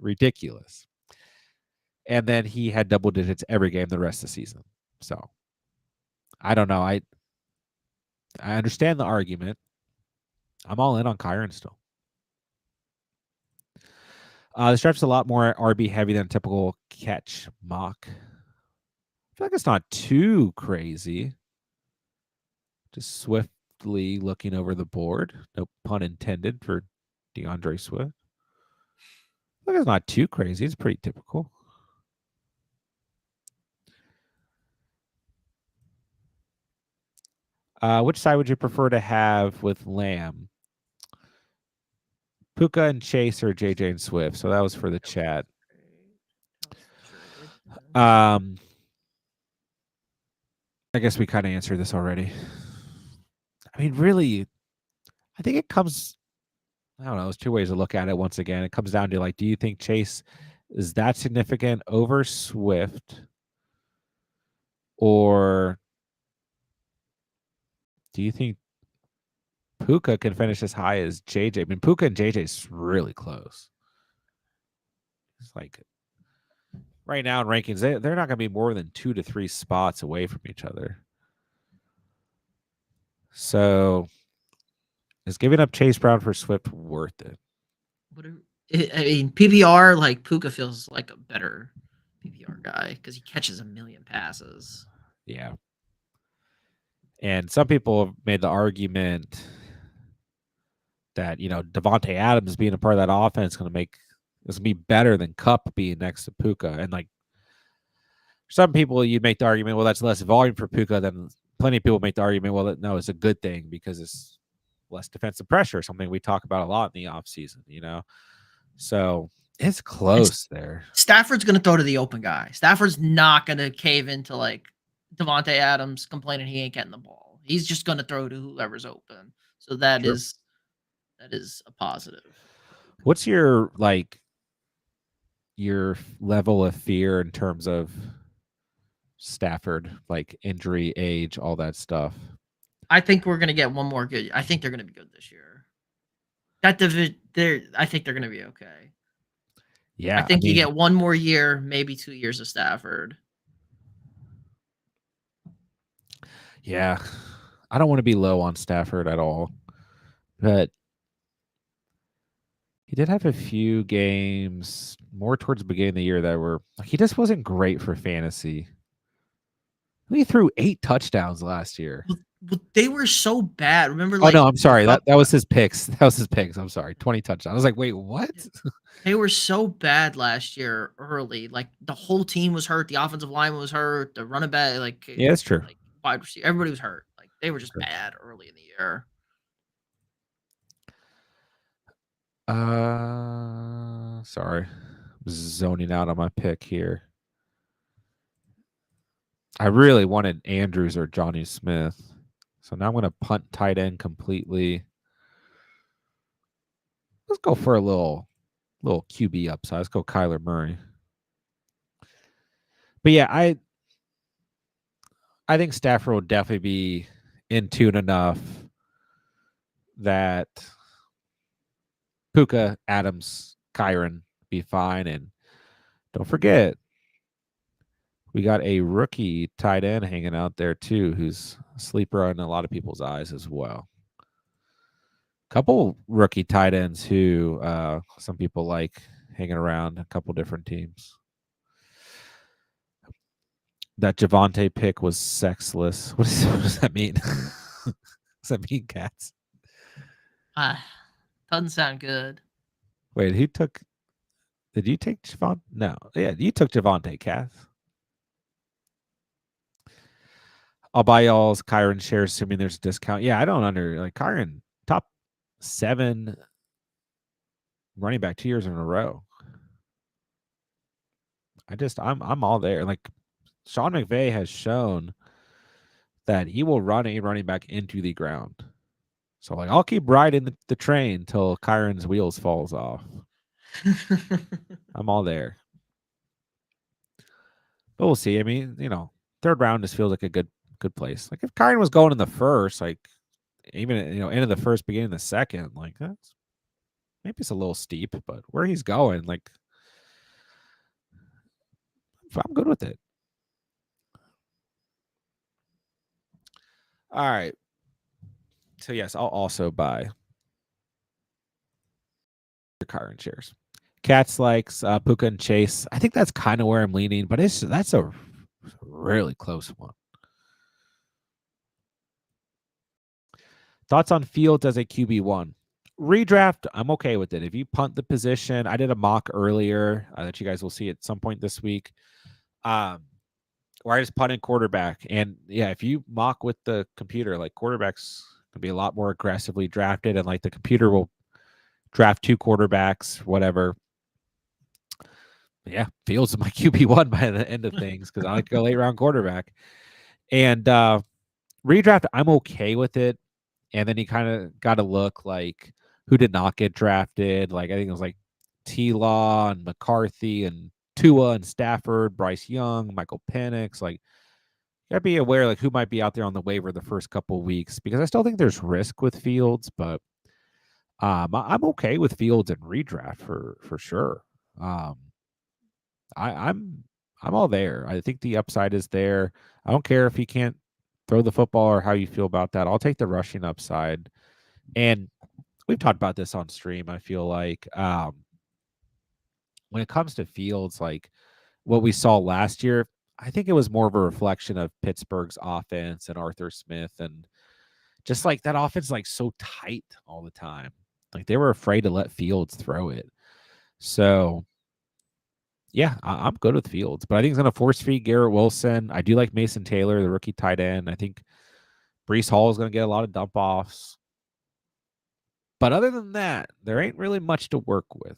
A: ridiculous. And then he had double digits every game the rest of the season. So I don't know. I understand the argument. I'm all in on Kyron still. This draft's a lot more RB heavy than a typical catch mock. I feel like it's not too crazy. Just swiftly looking over the board. No pun intended for DeAndre Swift. I feel like it's not too crazy. It's pretty typical. Which side would you prefer to have with Lamb? Puka and Chase or JJ and Swift? So that was for the chat. I guess we kind of answered this already. I mean, really, I think it comes, I don't know, there's 2 ways to look at it. Once again, it comes down to, like, do you think Chase is that significant over Swift? Or do you think Puka can finish as high as JJ? I mean, Puka and JJ is really close. It's like right now in rankings, they're not going to be more than 2 to 3 spots away from each other. So is giving up Chase Brown for Swift worth it?
B: I mean, PPR, like, Puka feels like a better PPR guy because he catches a million passes.
A: Yeah. And some people have made the argument that, Devontae Adams being a part of that offense is going to be better than Kupp being next to Puka. And, like, some people, you'd make the argument, well, that's less volume for Puka. Then plenty of people make the argument, well, no, it's a good thing because it's less defensive pressure, something we talk about a lot in the offseason, So it's close there.
B: Stafford's going to throw to the open guy. Stafford's not going to cave into, like, Devontae Adams complaining he ain't getting the ball. He's just going to throw to whoever's open. So that is a positive.
A: What's your level of fear in terms of Stafford, like injury, age, all that stuff?
B: I think we're going to get one more good. I think they're going to be good this year. I think they're going to be okay.
A: Yeah.
B: I think you get one more year, maybe 2 years of Stafford.
A: Yeah. I don't want to be low on Stafford at all. But he did have a few games more towards the beginning of the year that were, like, he just wasn't great for fantasy. He threw 8 touchdowns last year.
B: Well, they were so bad. Remember,
A: Oh,
B: like
A: no, I'm
B: the
A: sorry.
B: cup.
A: That was his picks. That was his picks. I'm sorry. 20 touchdowns. I was like, "Wait, what?"
B: They were so bad last year early. Like the whole team was hurt. The offensive line was hurt. The running back,
A: Yeah, it's true.
B: like wide receiver, everybody was hurt. Like they were just bad early in the year.
A: Sorry. Zoning out on my pick here. I really wanted Andrews or Johnny Smith. So now I'm going to punt tight end completely. Let's go for a little QB upside. Let's go Kyler Murray. But yeah, I think Stafford will definitely be in tune enough that Puka, Adams, Kyron be fine. And don't forget, we got a rookie tight end hanging out there too, who's a sleeper in a lot of people's eyes as well. Couple rookie tight ends who some people like hanging around a couple different teams. That Javante pick was sexless. What does that mean? Does that mean cats?
B: Doesn't sound good.
A: Wait, who took? Did you take Javante? No. Yeah, you took Javante, Cass. I'll buy y'all's Kyron shares, assuming there's a discount. Yeah, I don't Kyron top 7 running back 2 years in a row. I'm all there. Like Sean McVay has shown that he will run a running back into the ground. So like I'll keep riding the train till Kyron's wheels falls off. I'm all there. But we'll see. I mean, third round just feels like a good place. Like if Kyron was going in the first, like even end of the first, beginning of the second, like that's maybe it's a little steep, but where he's going, like I'm good with it. All right. So yes, I'll also buy your Kyron shares. Cats likes Puka and Chase. I think that's kind of where I'm leaning, but that's a really close one. Thoughts on Fields as a QB1? Redraft, I'm okay with it. If you punt the position, I did a mock earlier that you guys will see at some point this week. Where I just punted quarterback. And yeah, if you mock with the computer, like quarterbacks can be a lot more aggressively drafted, and like the computer will draft 2 quarterbacks, whatever. Yeah, Fields is my QB1 by the end of things because I like to go late round quarterback. And redraft, I'm okay with it. And then you kind of got to look like who did not get drafted. Like I think it was like T-Law and McCarthy and Tua and Stafford, Bryce Young, Michael Penix. Like you got to be aware like who might be out there on the waiver the first couple of weeks because I still think there's risk with Fields, but I'm okay with Fields and redraft for sure. I'm all there. I think the upside is there. I don't care if he can't throw the football or how you feel about that. I'll take the rushing upside. And we've talked about this on stream. I feel like when it comes to Fields, like what we saw last year, I think it was more of a reflection of Pittsburgh's offense and Arthur Smith and just like that offense, like so tight all the time. Like they were afraid to let Fields throw it. So yeah, I'm good with Fields, but I think he's going to force feed Garrett Wilson. I do like Mason Taylor, the rookie tight end. I think Brees Hall is going to get a lot of dump offs. But other than that, there ain't really much to work with.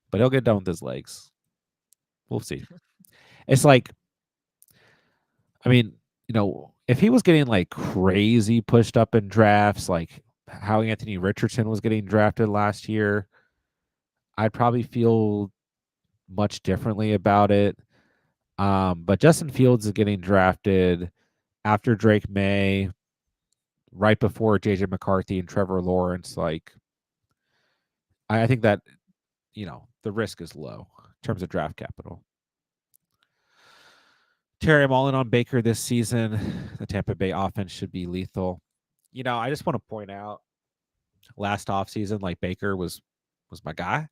A: But he'll get done with his legs. We'll see. It's like, I mean, if he was getting like crazy pushed up in drafts, like how Anthony Richardson was getting drafted last year, I'd probably feel much differently about it. But Justin Fields is getting drafted after Drake May, right before JJ McCarthy and Trevor Lawrence. Like, I think that, the risk is low in terms of draft capital. Terry, I'm all in on Baker this season. The Tampa Bay offense should be lethal. I just want to point out last offseason, like Baker was my guy.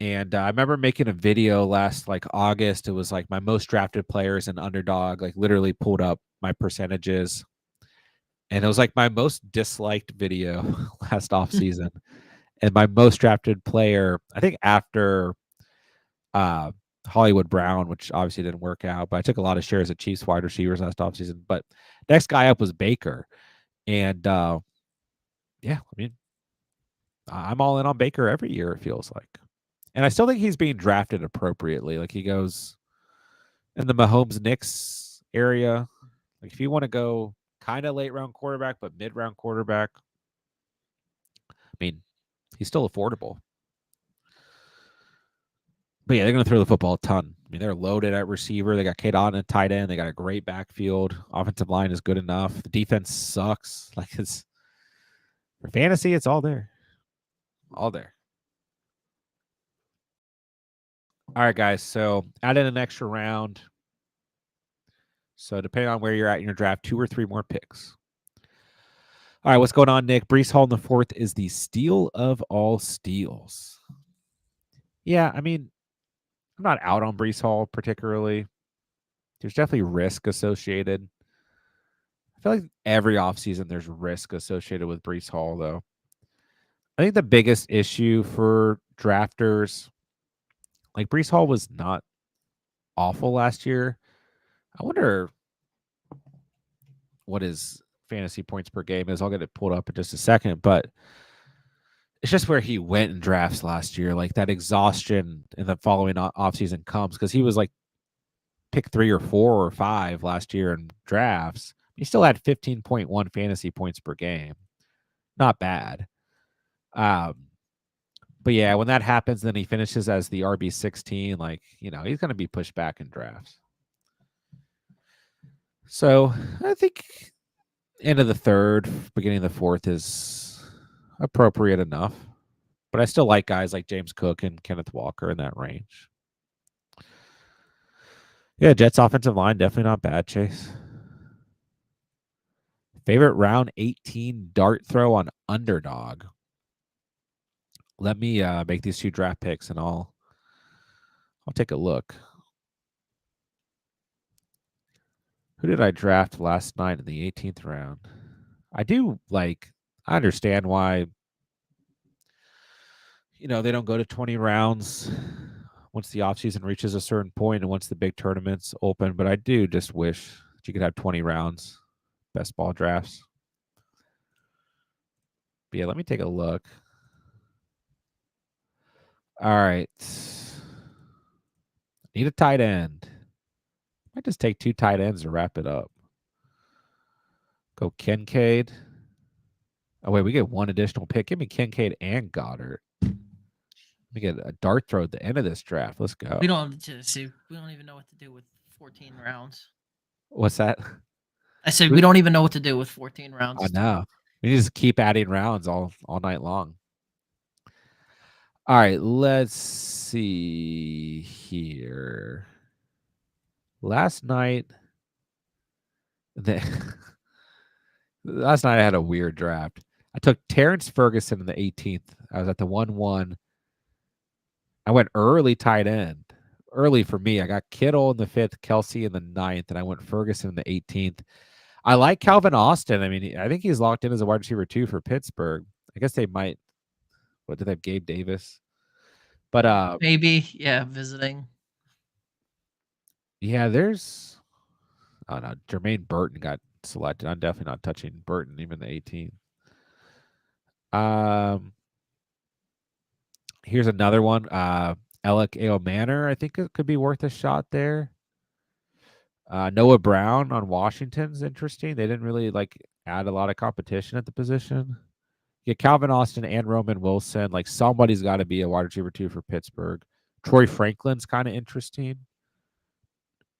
A: And I remember making a video last like August. It was like my most drafted players in Underdog, like literally pulled up my percentages. And it was like my most disliked video last offseason. And my most drafted player, I think after uh Hollywood Brown, which obviously didn't work out, but I took a lot of shares of Chiefs wide receivers last offseason. But next guy up was Baker. And yeah, I mean, I'm all in on Baker every year, it feels like. And I still think he's being drafted appropriately. Like he goes in the Mahomes Knicks area. Like if you want to go kind of late round quarterback, but mid round quarterback, I mean, he's still affordable. But yeah, they're going to throw the football a ton. I mean, they're loaded at receiver. They got Kate on at tight end. They got a great backfield. Offensive line is good enough. The defense sucks. Like it's for fantasy, it's all there. All there. All right, guys. So add in an extra round. So depending on where you're at in your draft, 2 or 3 more picks. All right, what's going on, Nick? Brees Hall in the 4th is the steal of all steals. Yeah, I mean, I'm not out on Brees Hall particularly. There's definitely risk associated. I feel like every offseason there's risk associated with Brees Hall, though. I think the biggest issue for drafters, like Brees Hall was not awful last year. I wonder what his fantasy points per game is. I'll get it pulled up in just a second, but it's just where he went in drafts last year. Like that exhaustion in the following offseason comes because he was like pick 3 or 4 or 5 last year in drafts. He still had 15.1 fantasy points per game. Not bad. But yeah, when that happens, then he finishes as the RB16. Like, you know, he's going to be pushed back in drafts. So I think end of the 3rd, beginning of the 4th is appropriate enough. But I still like guys like James Cook and Kenneth Walker in that range. Yeah, Jets offensive line, definitely not bad, Chase. Favorite round 18 dart throw on Underdog. Let me make these 2 draft picks and I'll take a look. Who did I draft last night in the 18th round? I understand why, you know, they don't go to 20 rounds once the offseason reaches a certain point and once the big tournaments open, but I do just wish that you could have 20 rounds, best ball drafts. But yeah, let me take a look. All right. Need a tight end. Might just take 2 tight ends to wrap it up. Go Kincaid. Oh, wait, we get 1 additional pick. Give me Kincaid and Goddard. Let me get a dart throw at the end of this draft. Let's go.
B: We don't see. We don't even know what to do with 14 rounds.
A: What's that?
B: I said we don't even know what to do with 14 rounds.
A: I know. We need to just keep adding rounds all night long. All right, let's see here. Last night I had a weird draft. I took Terrence Ferguson in the 18th. I was at the 1-1. I went early tight end. Early for me. I got Kittle in the 5th, Kelsey in the 9th, and I went Ferguson in the 18th. I like Calvin Austin. I mean, I think he's locked in as a wide receiver 2 for Pittsburgh. I guess they might. What did they have? Gabe Davis? But
B: maybe, yeah, visiting.
A: Yeah, there's oh no, Jermaine Burton got selected. I'm definitely not touching Burton, even the 18th. Here's another one. Alec Manor, I think it could be worth a shot there. Noah Brown on Washington's interesting. They didn't really add a lot of competition at the position. Yeah, Calvin Austin and Roman Wilson. Like somebody's got to be a wide receiver 2 for Pittsburgh. Troy Franklin's kind of interesting.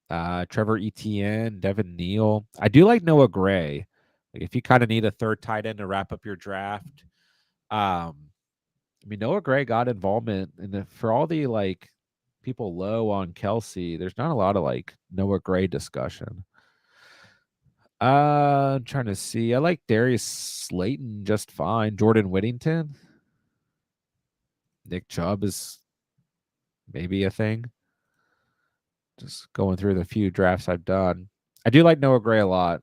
A: Trevor Etienne, Devin Neal. I do like Noah Gray. Like if you kind of need a 3rd tight end to wrap up your draft. I mean, Noah Gray got involvement, and for all the people low on Kelsey, there's not a lot of Noah Gray discussion. I'm trying to see. I like Darius Slayton just fine. Jordan Whittington. Nick Chubb is maybe a thing. Just going through the few drafts I've done. I do like Noah Gray a lot.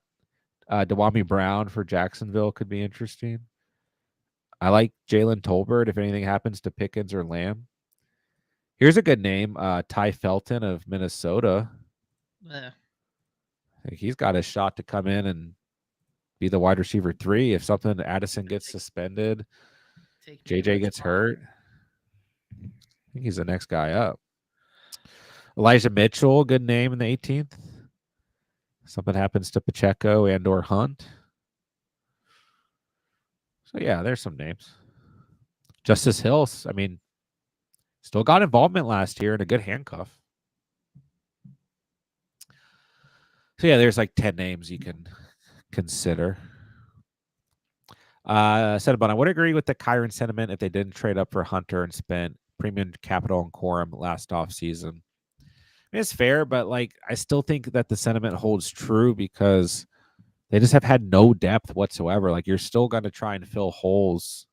A: Dewami Brown for Jacksonville could be interesting. I like Jalen Tolbert if anything happens to Pickens or Lamb. Here's a good name, Ty Felton of Minnesota.
B: Yeah.
A: I think he's got a shot to come in and be the wide receiver 3 if something Addison gets suspended, JJ gets hurt. I think he's the next guy up. Elijah Mitchell, good name in the 18th. Something happens to Pacheco and or Hunt. So yeah, there's some names. Justice Hills, I mean, still got involvement last year in a good handcuff. So yeah, there's like 10 names you can consider. Cinnabon, I would agree with the Kyron sentiment if they didn't trade up for Hunter and spent premium capital and quorum last offseason. I mean, it's fair, but like I still think that the sentiment holds true because they just have had no depth whatsoever. Like you're still going to try and fill holes.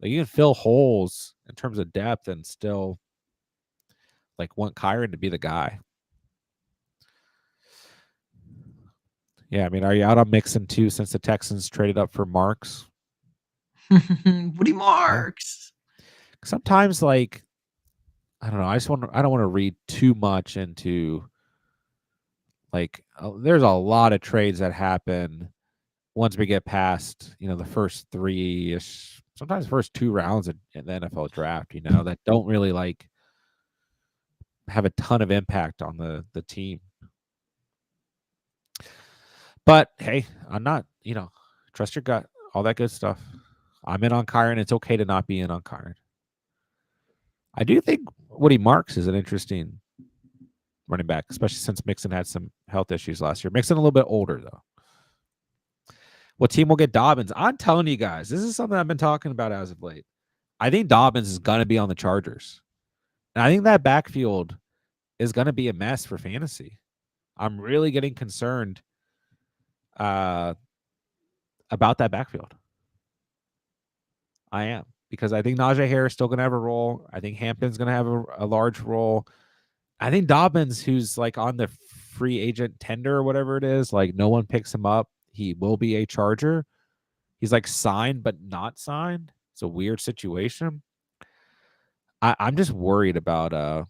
A: Like you can fill holes in terms of depth and still like want Kyron to be the guy. Yeah, I mean, are you out on Mixon too since the Texans traded up for Marks?
B: Woody Marks.
A: Yeah. Sometimes, like, I don't know. I don't want to read too much into like. There's a lot of trades that happen once we get past, the first 3-ish, sometimes first 2 rounds in the NFL draft. That don't really like have a ton of impact on the team. But hey, I'm not. Trust your gut. All that good stuff. I'm in on Kyron. It's okay to not be in on Kyron. I do think Woody Marks is an interesting running back, especially since Mixon had some health issues last year. Mixon a little bit older, though. What team will get Dobbins? I'm telling you guys, this is something I've been talking about as of late. I think Dobbins is going to be on the Chargers. And I think that backfield is going to be a mess for fantasy. I'm really getting concerned about that backfield. I am. Because I think Najee Harris is still going to have a role. I think Hampton's going to have a large role. I think Dobbins, who's like on the free agent tender or whatever it is, like no one picks him up. He will be a Charger. He's like signed but not signed. It's a weird situation. I'm just worried about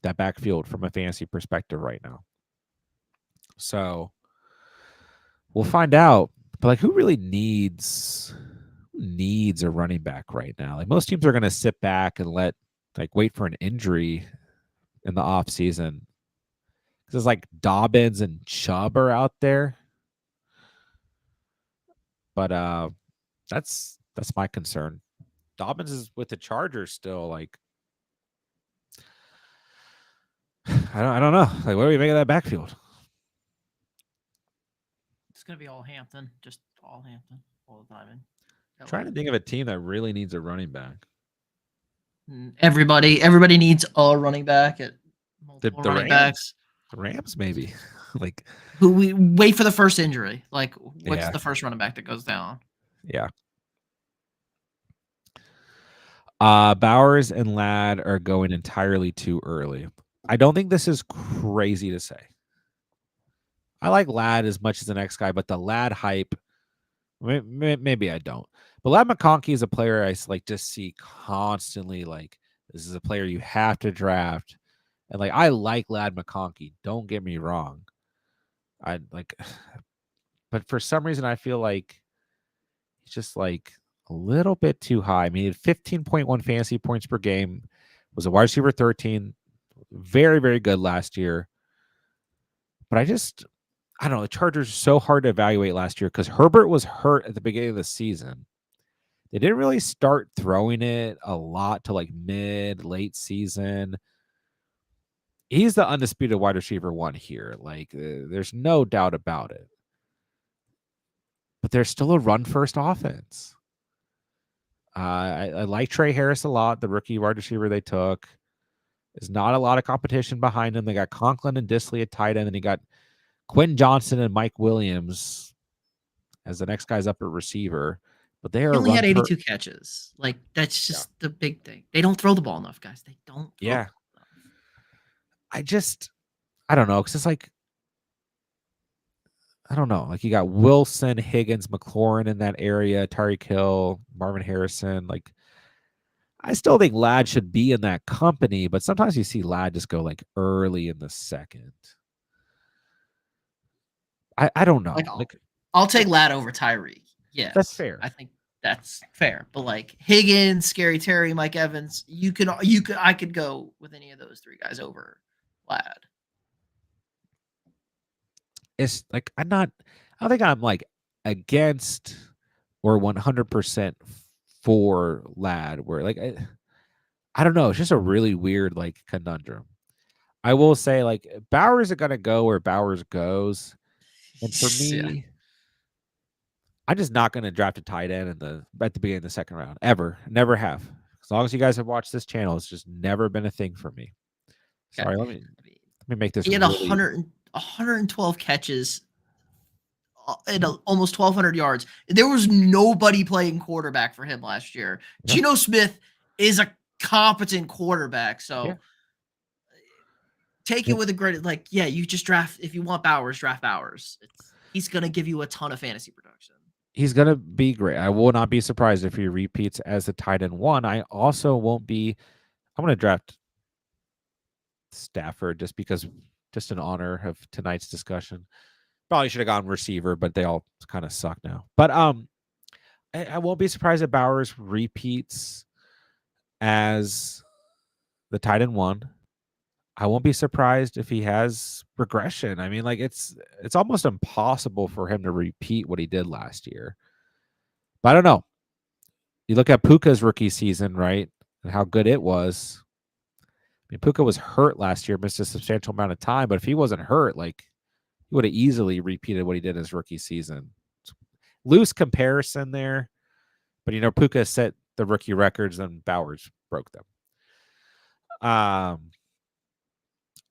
A: that backfield from a fantasy perspective right now. So we'll find out. But like, who really needs a running back right now? Like most teams are going to sit back and wait for an injury in the off season. Because it's like Dobbins and Chubb are out there. But that's my concern. Dobbins is with the Chargers still. Like, I don't know. Like, what do we make of that backfield?
B: It's gonna be all Hampton, just all Hampton all the time.
A: I'm trying to think of a team that really needs a running back.
B: Everybody needs a running back at multiple running backs.
A: The Rams, maybe. Like,
B: who we wait for the first injury. Like, what's the first running back that goes down?
A: Yeah. Bowers and Ladd are going entirely too early. I don't think this is crazy to say. I like Ladd as much as the next guy, but the Ladd hype, maybe I don't. But Ladd McConkey is a player I like just see constantly. Like, this is a player you have to draft, and like I like Ladd McConkey. Don't get me wrong. I like, but for some reason I feel like he's just like a little bit too high. I mean, he had 15.1 fantasy points per game, was a wide receiver 13, very, very good last year. But I don't know. The Chargers are so hard to evaluate last year because Herbert was hurt at the beginning of the season. They didn't really start throwing it a lot till like late season. He's the undisputed wide receiver 1 here. Like, there's no doubt about it. But there's still a run-first offense. I like Trey Harris a lot, the rookie wide receiver they took. There's not a lot of competition behind him. They got Conklin and Disley at tight end, and they got Quentin Johnson and Mike Williams as the next guys up at receiver. but they
B: He
A: are
B: only
A: run
B: had
A: per
B: 82 catches. Like, that's
A: yeah.
B: just the big thing. They don't throw the ball enough, guys. They don't throw the
A: Yeah.
B: ball enough.
A: I don't know, because it's like I don't know. Like you got Wilson, Higgins, McLaurin in that area, Tyreek Hill, Marvin Harrison. Like I still think Ladd should be in that company, but sometimes you see Ladd just go like early in the second. I don't
B: Like,
A: know.
B: I'll take
A: Like
B: Ladd over Tyreek.
A: that's
B: Yes,
A: fair.
B: I think that's fair. But like Higgins, Scary Terry, Mike Evans, I could go with any of those three guys over Ladd.
A: It's like I don't think I'm like against or 100% for Ladd where like I don't know, it's just a really weird like conundrum. I will say like Bowers is going to go where Bowers goes. And for
B: Yeah,
A: me, I'm just not going to draft a tight end at the beginning of the second round ever. Never have. As long as you guys have watched this channel, it's just never been a thing for me.
B: okay.
A: Sorry,
B: I mean,
A: let me make this
B: he had
A: really
B: 112 catches and almost 1,200 yards. There was nobody playing quarterback for him last year.
A: yeah,
B: Geno Smith is a competent quarterback,
A: yeah.
B: so take it
A: And
B: with a grain. Like, yeah, you just draft if you want Bowers, draft Bowers. He's gonna give you a ton of fantasy production.
A: he's going to be great. I will not be surprised if he repeats as the tight end one. I also won't be I'm going to draft Stafford just in honor of tonight's discussion. Probably should have gone receiver, but they all kind of suck now. But I won't be surprised if Bowers repeats as the tight end one. I won't be surprised if he has regression. I mean, like it's almost impossible for him to repeat what he did last year. But I don't know. You look at Puka's rookie season, right? And how good it was. I mean, Puka was hurt last year, missed a substantial amount of time, but if he wasn't hurt, like he would have easily repeated what he did in his rookie season. Loose comparison there, but Puka set the rookie records and Bowers broke them.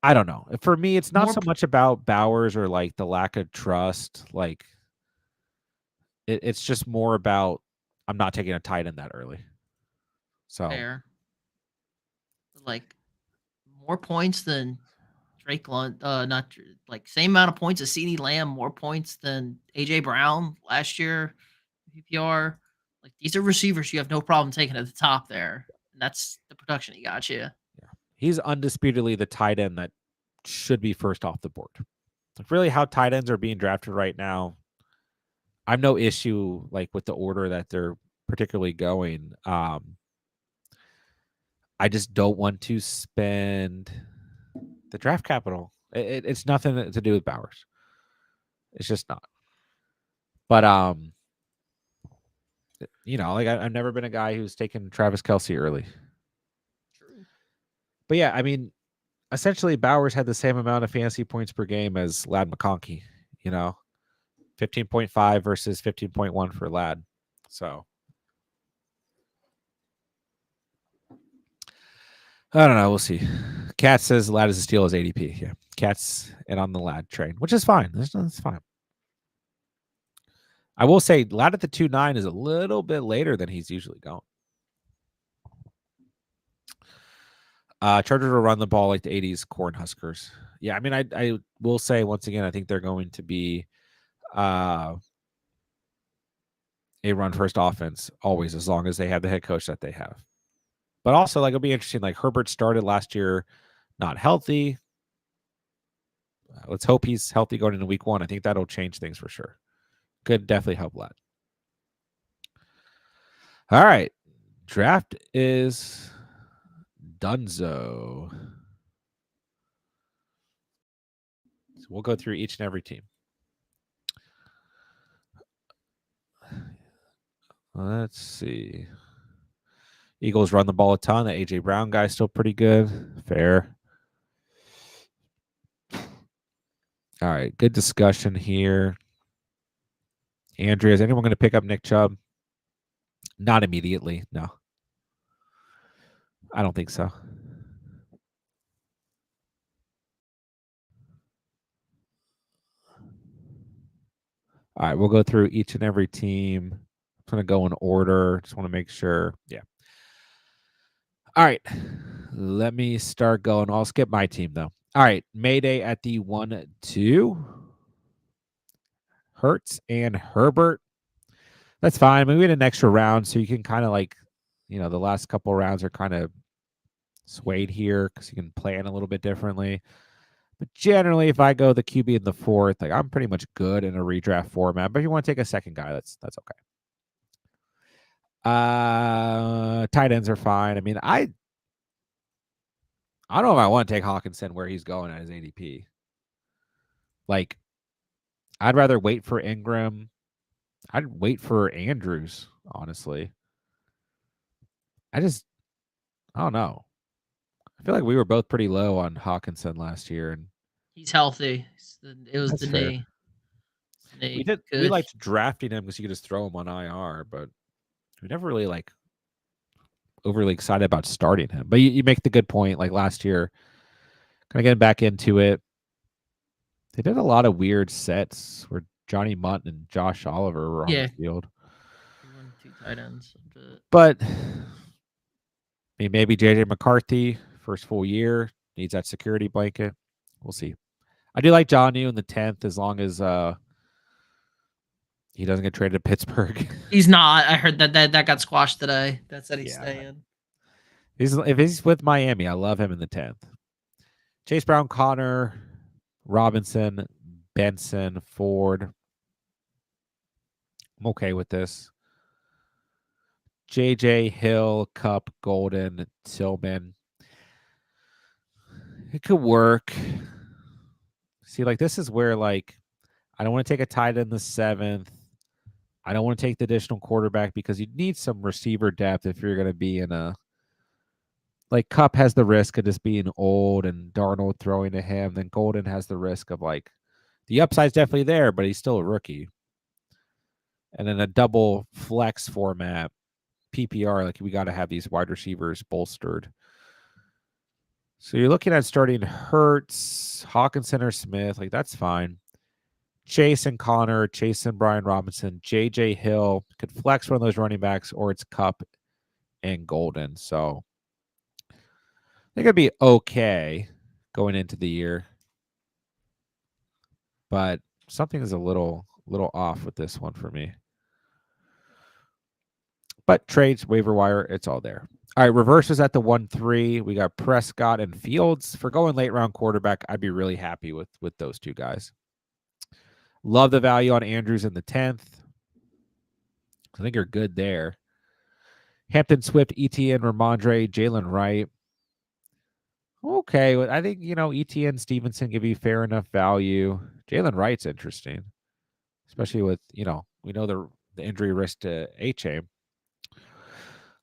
A: I don't know. For me, it's not
B: More
A: so much about Bowers or like the lack of trust. Like it's just more about I'm not taking a tight end that early. So
B: fair, like more points than Drake Lund. Not like same amount of points as CeeDee Lamb. More points than AJ Brown last year. PPR. Like these are receivers you have no problem taking at the top there, and that's the production he got you.
A: yeah, he's undisputedly the tight end that should be first off the board. Like really, how tight ends are being drafted right now, I've no issue like with the order that they're particularly going. I just don't want to spend the draft capital. It's nothing to do with Bowers. It's just not. But like I've never been a guy who's taken Travis Kelce early.
B: True.
A: But yeah, I mean, essentially Bowers had the same amount of fantasy points per game as Ladd McConkey. 15.5 versus 15.1 for Ladd. So I don't know. We'll see. Cat says Ladd is a steal as ADP. Yeah, Cat's in on the Ladd train, which is fine. That's fine. I will say Ladd at the 2.9 is a little bit later than he's usually going. Chargers will run the ball like the 80s Cornhuskers. Yeah, I mean, I will say once again, I think they're going to be a run first offense always, as long as they have the head coach that they have. But also, like, it'll be interesting. Like Herbert started last year not healthy. Let's hope he's healthy going into week 1. I think that'll change things for sure. Could definitely help Ladd. All right. Draft is donezo. So we'll go through each and every team. Let's see. Eagles run the ball a ton. The AJ Brown guy's still pretty good. Fair. All right. Good discussion here. Andrea, is anyone going to pick up Nick Chubb? Not immediately. No. I don't think so. All right. We'll go through each and every team. going to go in order. Just want to make sure. Yeah. All right. Let me start going. I'll skip my team, though. All right. Mayday at the 1-2. Hertz and Herbert. That's fine. I mean, we had an extra round, so you can kind of like, the last couple rounds are kind of swayed here because you can plan a little bit differently. But generally, if I go the QB in the fourth, like I'm pretty much good in a redraft format. But if you want to take a second guy, that's okay. Tight ends are fine. I mean, I don't know if I want to take Hawkinson where he's going at his ADP. Like, I'd rather wait for Ingram. I'd wait for Andrews, honestly. I don't know. I feel like we were both pretty low on Hawkinson last year, and
B: He's healthy. It was
A: that's
B: the
A: fair.
B: knee.
A: We liked drafting him because you could just throw him on IR, but we never really like overly excited about starting him. But you make the good point. Like last year, kind of getting back into it. They did a lot of weird sets where Johnny Munt and Josh Oliver were on the field.
B: He won 2 tight ends.
A: But I mean, maybe JJ McCarthy, first full year, needs that security blanket. We'll see. I do like Jonnu in the 10th as long as he doesn't get traded to Pittsburgh.
B: He's not. I heard that got squashed today. That said he's staying.
A: If he's with Miami, I love him in the 10th. Chase Brown, Connor, Robinson, Benson, Ford. I'm okay with this. JJ, Hill, Cup, Golden, Tillman. It could work. See, like this is where like I don't want to take a tight end in the 7th. I don't want to take the additional quarterback because you need some receiver depth if you're going to be in a like Cup has the risk of just being old and Darnold throwing to him. Then Golden has the risk of like the upside's definitely there, but he's still a rookie. And then a double flex format, PPR, like we got to have these wide receivers bolstered. So you're looking at starting Hurts, Hawkinson, or Smith. Like that's fine. Chase and Connor, Chase and Brian Robinson, JJ Hill could flex one of those running backs, or it's Cup and Golden. So I think it'd be okay going into the year, but something is a little off with this one for me. But trades, waiver wire, it's all there. All right, reverses at the 1-3. We got Prescott and Fields. For going late round quarterback, I'd be really happy with those two guys. Love the value on Andrews in the 10th. I think you're good there. Hampton, Swift, ETN, Ramondre, Jalen Wright. Okay, I think, ETN, Stevenson give you fair enough value. Jalen Wright's interesting, especially with, we know the injury risk to H.A.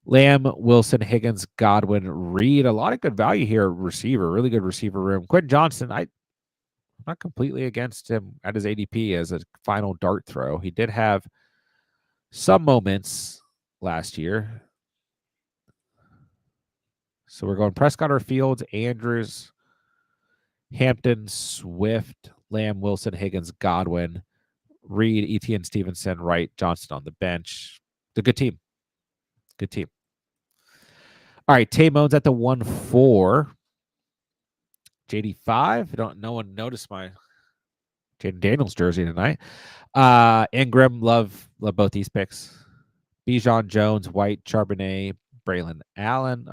A: Lamb, Wilson, Higgins, Godwin, Reed. A lot of good value here. Receiver, really good receiver room. Quentin Johnson, I'm not completely against him at his ADP as a final dart throw. He did have some moments last year. So we're going Prescott or Fields, Andrews, Hampton, Swift, Lamb, Wilson, Higgins, Godwin, Reed, ETN, Stevenson, Wright, Johnson on the bench. The good team. Good team. All right, Tamone's at the 1-4. JD5. No one noticed my Jaden Daniels jersey tonight. Ingram, love both these picks. Bijan, Jones, White, Charbonnet, Braylon Allen,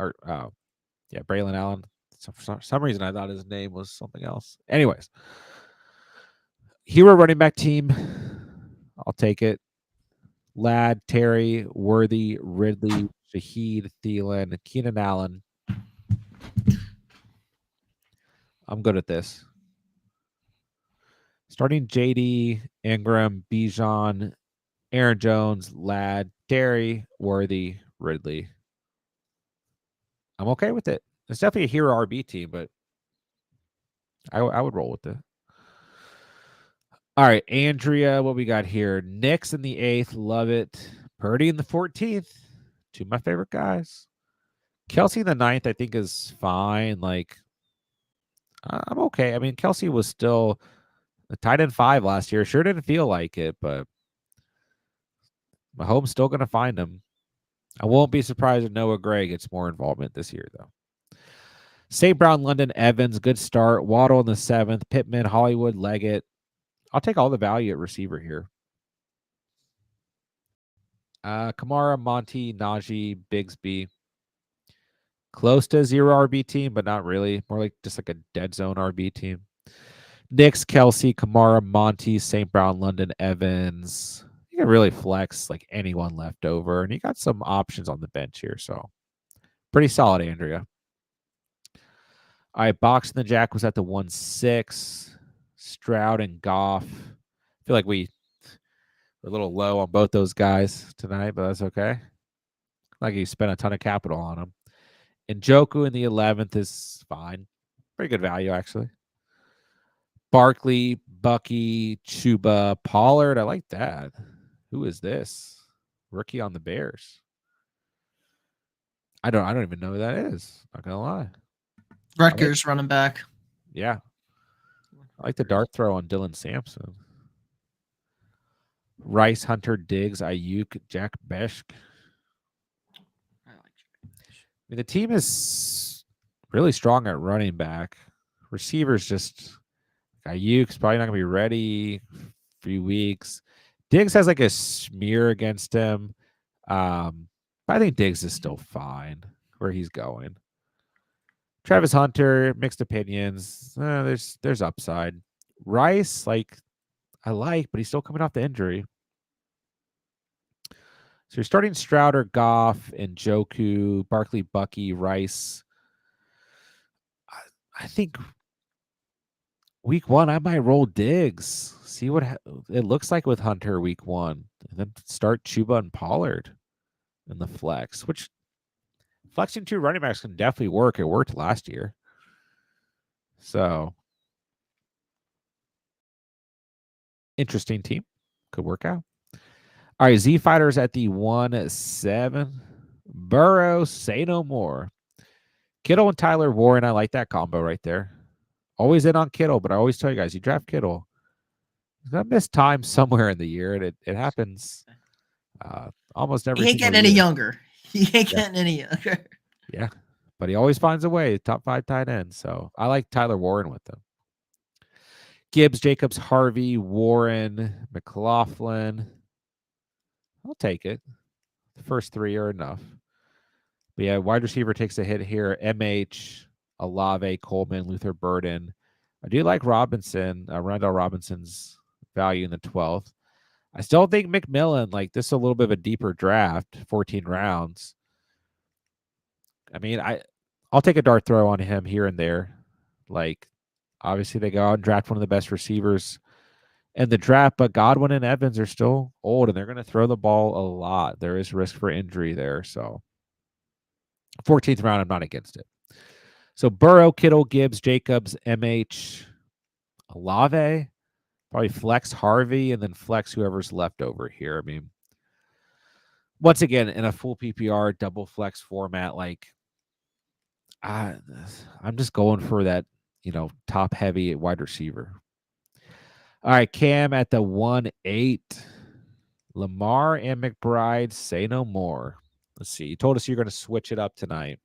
A: Braylon Allen. So for some reason, I thought his name was something else. Anyways, hero running back team. I'll take it. Ladd, Terry, Worthy, Ridley, Shaheed, Thielen, Keenan Allen. I'm good at this. Starting JD, Ingram, Bijan, Aaron Jones, Ladd, Terry, Worthy, Ridley. I'm okay with it. It's definitely a hero RB team, but I would roll with it. All right, Andrea, what we got here? Knicks in the 8th, love it. Purdy in the 14th, two of my favorite guys. Kelsey in the 9th, I think is fine. Like, I'm okay. I mean, Kelsey was still a tight end 5 last year. Sure didn't feel like it, but Mahomes still going to find him. I won't be surprised if Noah Gray gets more involvement this year, though. St. Brown, London, Evans, good start. Waddle in the 7th. Pittman, Hollywood, Leggett. I'll take all the value at receiver here. Kamara, Monty, Najee, Bigsby. Close to 0 RB team, but not really. More like just like a dead zone RB team. Knicks, Kelsey, Kamara, Monty, St. Brown, London, Evans. You can really flex like anyone left over, and you got some options on the bench here. So pretty solid, Andrea. All right, Box and the Jack was at the 1-6. Stroud and Goff. I feel like we're a little low on both those guys tonight, but that's okay. Like you spent a ton of capital on them. And Njoku in the 11th is fine. Pretty good value, actually. Barkley, Bucky, Chuba, Pollard. I like that. Who is this? Rookie on the Bears. I don't even know who that is. Not gonna lie.
B: Rutgers running back.
A: Yeah. I like the dart throw on Dylan Sampson. Rice, Hunter, Diggs, Ayuk, Jack Beshk. I mean, the team is really strong at running back. Receivers just Ayuk's probably not gonna be ready for a few weeks. Diggs has like a smear against him. But I think Diggs is still fine where he's going. Travis Hunter, mixed opinions. There's upside. Rice, like I like, but he's still coming off the injury. So you're starting Strouder, Goff, and Njoku, Barkley, Bucky, Rice. I think week 1, I might roll Diggs. See what it looks like with Hunter week 1. And then start Chuba and Pollard in the flex, which flexing 2 running backs can definitely work. It worked last year. So interesting team. Could work out. All right, Z Fighters at the 1-7. Burrow, say no more. Kittle and Tyler Warren, I like that combo right there. Always in on Kittle, but I always tell you guys, you draft Kittle, he's gonna miss time somewhere in the year, and it happens almost every.
B: He ain't getting any younger. He ain't getting any younger.
A: Yeah, but he always finds a way. Top 5 tight end. So I like Tyler Warren with them. Gibbs, Jacobs, Harvey, Warren, McLaughlin. I'll take it. The first 3 are enough. But yeah, wide receiver takes a hit here. MH, Olave, Coleman, Luther Burden. I do like Robinson, Rondell Robinson's value in the 12th. I still think McMillan, like this is a little bit of a deeper draft, 14 rounds. I mean, I'll take a dart throw on him here and there. Like, obviously they go out and draft one of the best receivers in the draft, but Godwin and Evans are still old, and they're going to throw the ball a lot. There is risk for injury there, so 14th round, I'm not against it. So Burrow, Kittle, Gibbs, Jacobs, MH, Olave, probably flex Harvey, and then flex whoever's left over here. I mean, once again, in a full PPR double flex format, like I'm just going for that, top heavy wide receiver. All right, Cam at the 1-8. Lamar and McBride, say no more. Let's see. You told us you're going to switch it up tonight.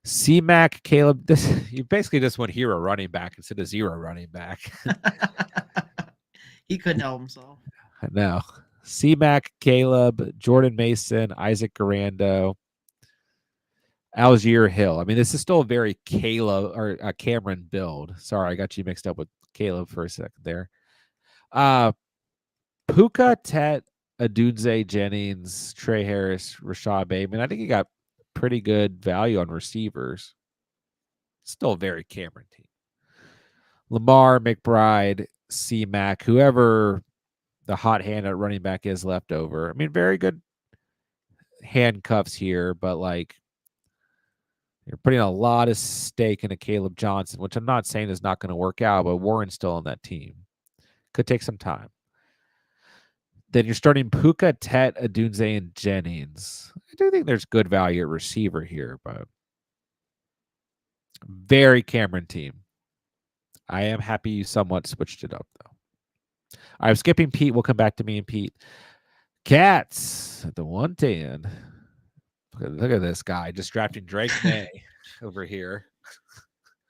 A: C-Mac, Caleb, you basically just went hero running back instead of 0 running back.
B: He couldn't help himself.
A: No. C-Mac, Caleb, Jordan Mason, Isaac Garando, Algier Hill. I mean, this is still a very Caleb or Cameron build. Sorry, I got you mixed up with Caleb for a second there. Puka, Tet, Adunze, Jennings, Trey Harris, Rashad Bateman. I think he got pretty good value on receivers. Still a very Cameron team. Lamar, McBride, C-Mac, whoever the hot hand at running back is left over. I mean, very good handcuffs here, but like you're putting a lot of stake into Caleb Johnson, which I'm not saying is not going to work out, but Warren's still on that team. Could take some time. Then you're starting Puka, Tet, Adunze, and Jennings. I do think there's good value at receiver here, but very Cameron team. I am happy you somewhat switched it up, though. I'm skipping Pete. We'll come back to me and Pete. Cats at the 110. Look at this guy just drafting Drake May over here.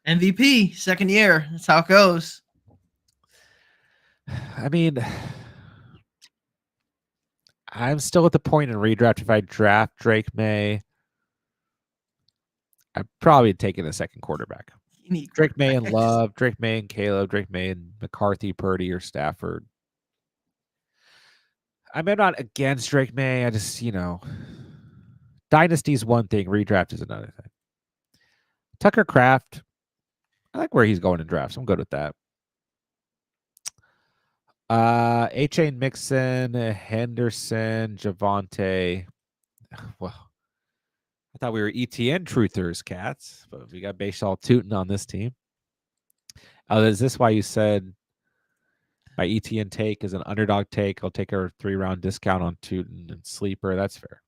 B: MVP, second year. That's how it goes.
A: I mean, I'm still at the point in redraft. If I draft Drake May, I'd probably take a second quarterback.
B: You need
A: Drake May and
B: quarterbacks.
A: Love, Drake May and Caleb, Drake May and McCarthy, Purdy, or Stafford. I'm not against Drake May. I just, Dynasty's one thing, redraft is another thing. Tucker Kraft, I like where he's going in drafts. I'm good with that. A-Chain Mixon, Henderson, Javante. Well, I thought we were ETN truthers, cats, but we got Bashaw Tootin on this team. Is this why you said my ETN take is an underdog take? I'll take a 3-round discount on Tootin and Sleeper. That's fair.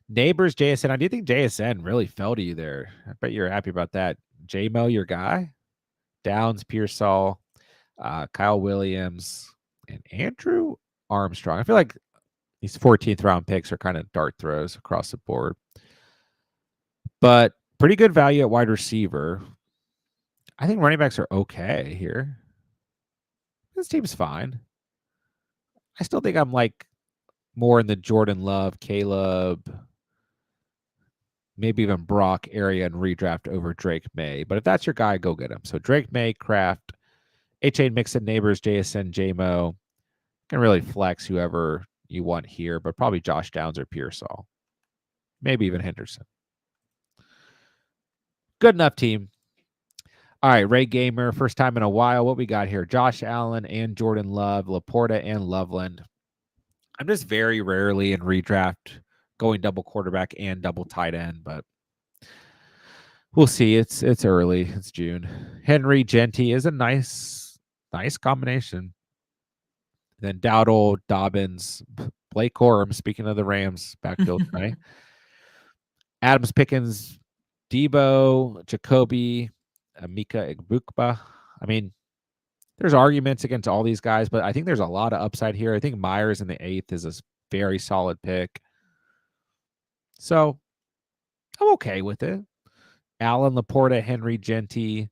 A: Neighbors, JSN. I do think JSN really fell to you there. I bet you're happy about that. J-Mo, your guy. Downs, Pearsall, Kyle Williams, and Andrew Armstrong. I feel like these 14th round picks are kind of dart throws across the board. But pretty good value at wide receiver. I think running backs are okay here. This team's fine. I still think I'm like more in the Jordan Love, Caleb, maybe even Brock area and redraft over Drake May. But if that's your guy, go get him. So Drake May, Kraft, H.A. Mixon, Neighbors, JSN, J-Mo. Can really flex whoever you want here, but probably Josh Downs or Pearsall. Maybe even Henderson. Good enough team. All right, Ray Gamer, first time in a while. What we got here? Josh Allen and Jordan Love, Laporta and Loveland. I'm just very rarely in redraft going double quarterback and double tight end, but we'll see. It's early. It's June. Henry Genty is a nice combination. Then Dowdle, Dobbins, Blake Corum, speaking of the Rams backfield tonight. Adams, Pickens, Debo, Jacoby, Mika Igbukba. I mean, there's arguments against all these guys, but I think there's a lot of upside here. I think Myers in the 8th is a very solid pick. So I'm okay with it. Allen, Laporta, Henry, Genty,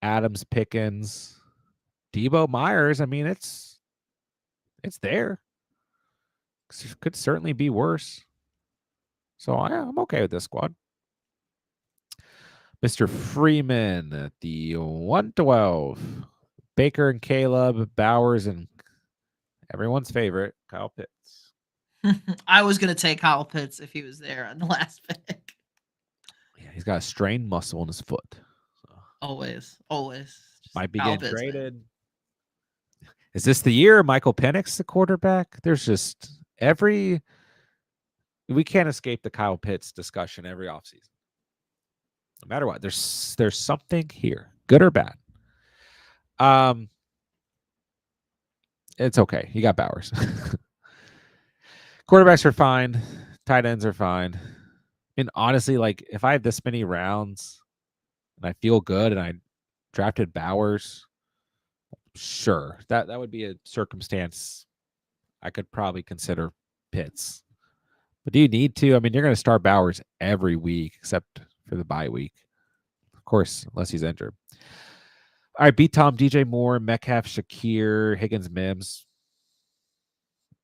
A: Adams, Pickens, Debo, Myers. I mean, it's there. Could certainly be worse. So I'm okay with this squad. Mr. Freeman at the 112. Baker and Caleb, Bowers, and everyone's favorite, Kyle Pitts.
B: I was going to take Kyle Pitts if he was there on the last pick.
A: Yeah, he's got a strained muscle in his foot. So.
B: Always. Just
A: might be getting traded. Man. Is this the year Michael Penix the quarterback? There's just we can't escape the Kyle Pitts discussion every offseason. No matter what, there's something here, good or bad. It's okay. You got Bowers. Quarterbacks are fine. Tight ends are fine. And honestly, like if I have this many rounds and I feel good and I drafted Bowers, sure, that would be a circumstance I could probably consider Pitts. But do you need to? I mean, you're going to start Bowers every week except for the bye week. Of course, unless he's injured. All right, B-Tom, DJ Moore, Metcalf, Shakir, Higgins, Mims.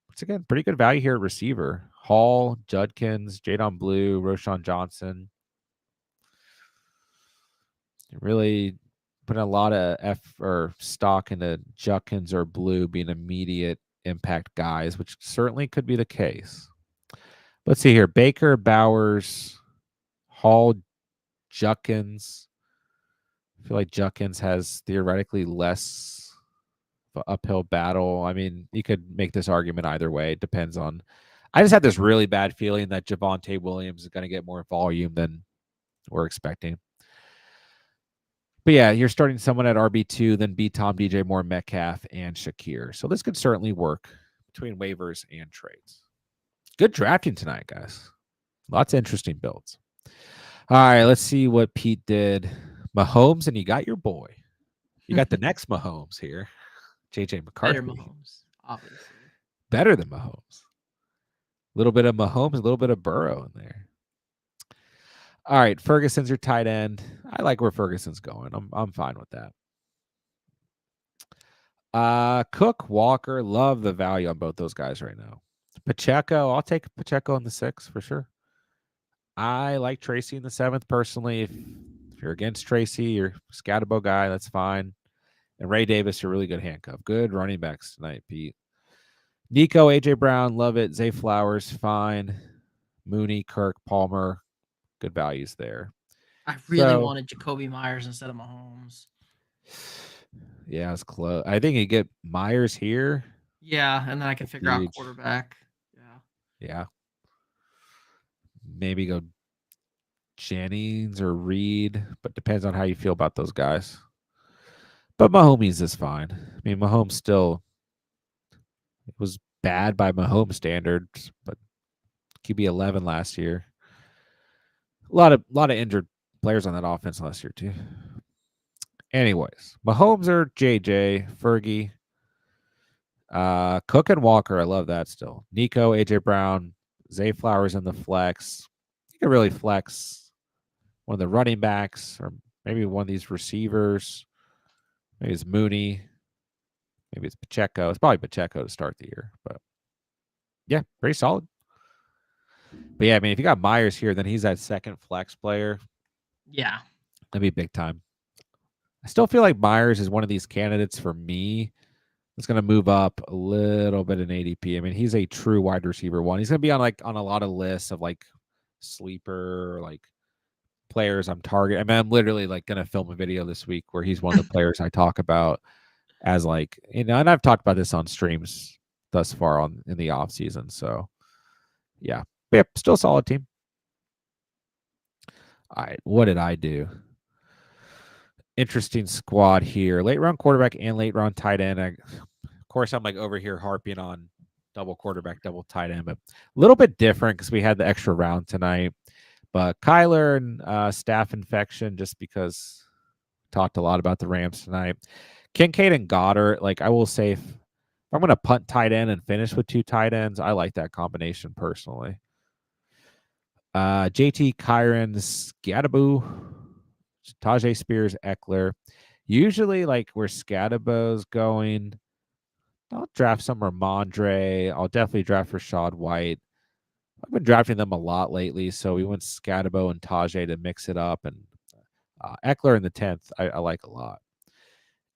A: Once again, pretty good value here at receiver. Hall, Judkins, Jadon Blue, Roshan Johnson. Really putting a lot of stock into Judkins or Blue being immediate impact guys, which certainly could be the case. Let's see here. Baker, Bowers, Hall, Judkins. I feel like Judkins has theoretically less of an uphill battle. I mean, you could make this argument either way. It depends on. I just had this really bad feeling that Javonte Williams is going to get more volume than we're expecting. But yeah, you're starting someone at RB2, then B-Tom, DJ Moore, Metcalf, and Shakir. So this could certainly work between waivers and trades. Good drafting tonight, guys. Lots of interesting builds. All right, let's see what Pete did. Mahomes, and you got your boy. You got the next Mahomes here. JJ McCarthy.
B: Better Mahomes, obviously.
A: better than Mahomes. A little bit of Mahomes, a little bit of Burrow in there. All right, Ferguson's your tight end. I like where Ferguson's going. I'm fine with that. Cook, Walker, love the value on both those guys right now. Pacheco, I'll take Pacheco in the 6 for sure. I like Tracy in the 7th personally. If you're against Tracy, you're a Scatabo guy, that's fine. And Ray Davis, you're a really good handcuff. Good running backs tonight, Pete. Nico, AJ Brown, love it. Zay Flowers, fine. Mooney, Kirk, Palmer, good values there.
B: I really wanted Jacoby Myers instead of Mahomes.
A: Yeah, it's close. I think you get Myers here.
B: Yeah, and then I can figure out quarterback.
A: Yeah. Maybe go Jennings or Reed, but depends on how you feel about those guys. But Mahomes is fine. I mean, Mahomes still was bad by Mahomes standards, but QB 11 last year. A lot of injured players on that offense last year too. Anyways, Mahomes or JJ, Fergie, Cook and Walker. I love that still. Nico, AJ Brown, Zay Flowers in the flex. You can really flex one of the running backs or maybe one of these receivers. Maybe it's Mooney. Maybe it's Pacheco. It's probably Pacheco to start the year, but yeah, pretty solid. But yeah, I mean, if you got Myers here, then he's that second flex player.
B: Yeah.
A: That'd be big time. I still feel like Myers is one of these candidates for me that's going to move up a little bit in ADP. I mean, he's a true wide receiver one. He's going to be on a lot of lists of like sleeper or like players I'm targeting. I mean, I'm literally like going to film a video this week where he's one of the players I talk about as like, and I've talked about this on streams thus far in the off season. So yeah, but yeah, still a solid team. All right, what did I do? Interesting squad here. Late round quarterback and late round tight end. Of course, I'm like over here harping on double quarterback, double tight end, but a little bit different because we had the extra round tonight. But Kyler and staph infection, just because talked a lot about the Rams tonight. Kincaid and Goddard, like I will say, if I'm going to punt tight end and finish with 2 tight ends, I like that combination personally. JT, Kyron, Scadaboo, Tajay Spears, Eckler. Usually, like where Scadabo's going, I'll draft some Ramondre. I'll definitely draft Rashad White. I've been drafting them a lot lately, so we went Scadabo and Tajay to mix it up, and Eckler in the 10th, I like a lot.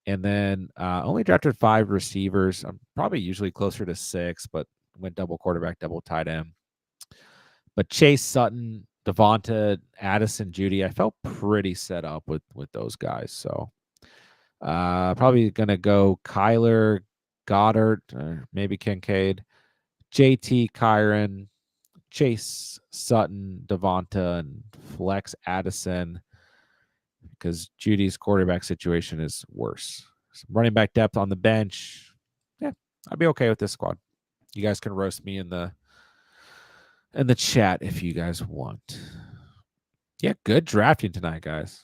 A: And then only drafted 5 receivers. I'm probably usually closer to 6, but went double quarterback, double tight end. But Chase, Sutton, Devonta, Addison, Judy, I felt pretty set up with those guys. So probably going to go Kyler, Goddard, or maybe Kincaid, JT, Kyron, Chase, Sutton, Devonta, and flex Addison because Judy's quarterback situation is worse. Some running back depth on the bench. Yeah, I'd be okay with this squad. You guys can roast me in the chat if you guys want. Yeah, good drafting tonight, guys.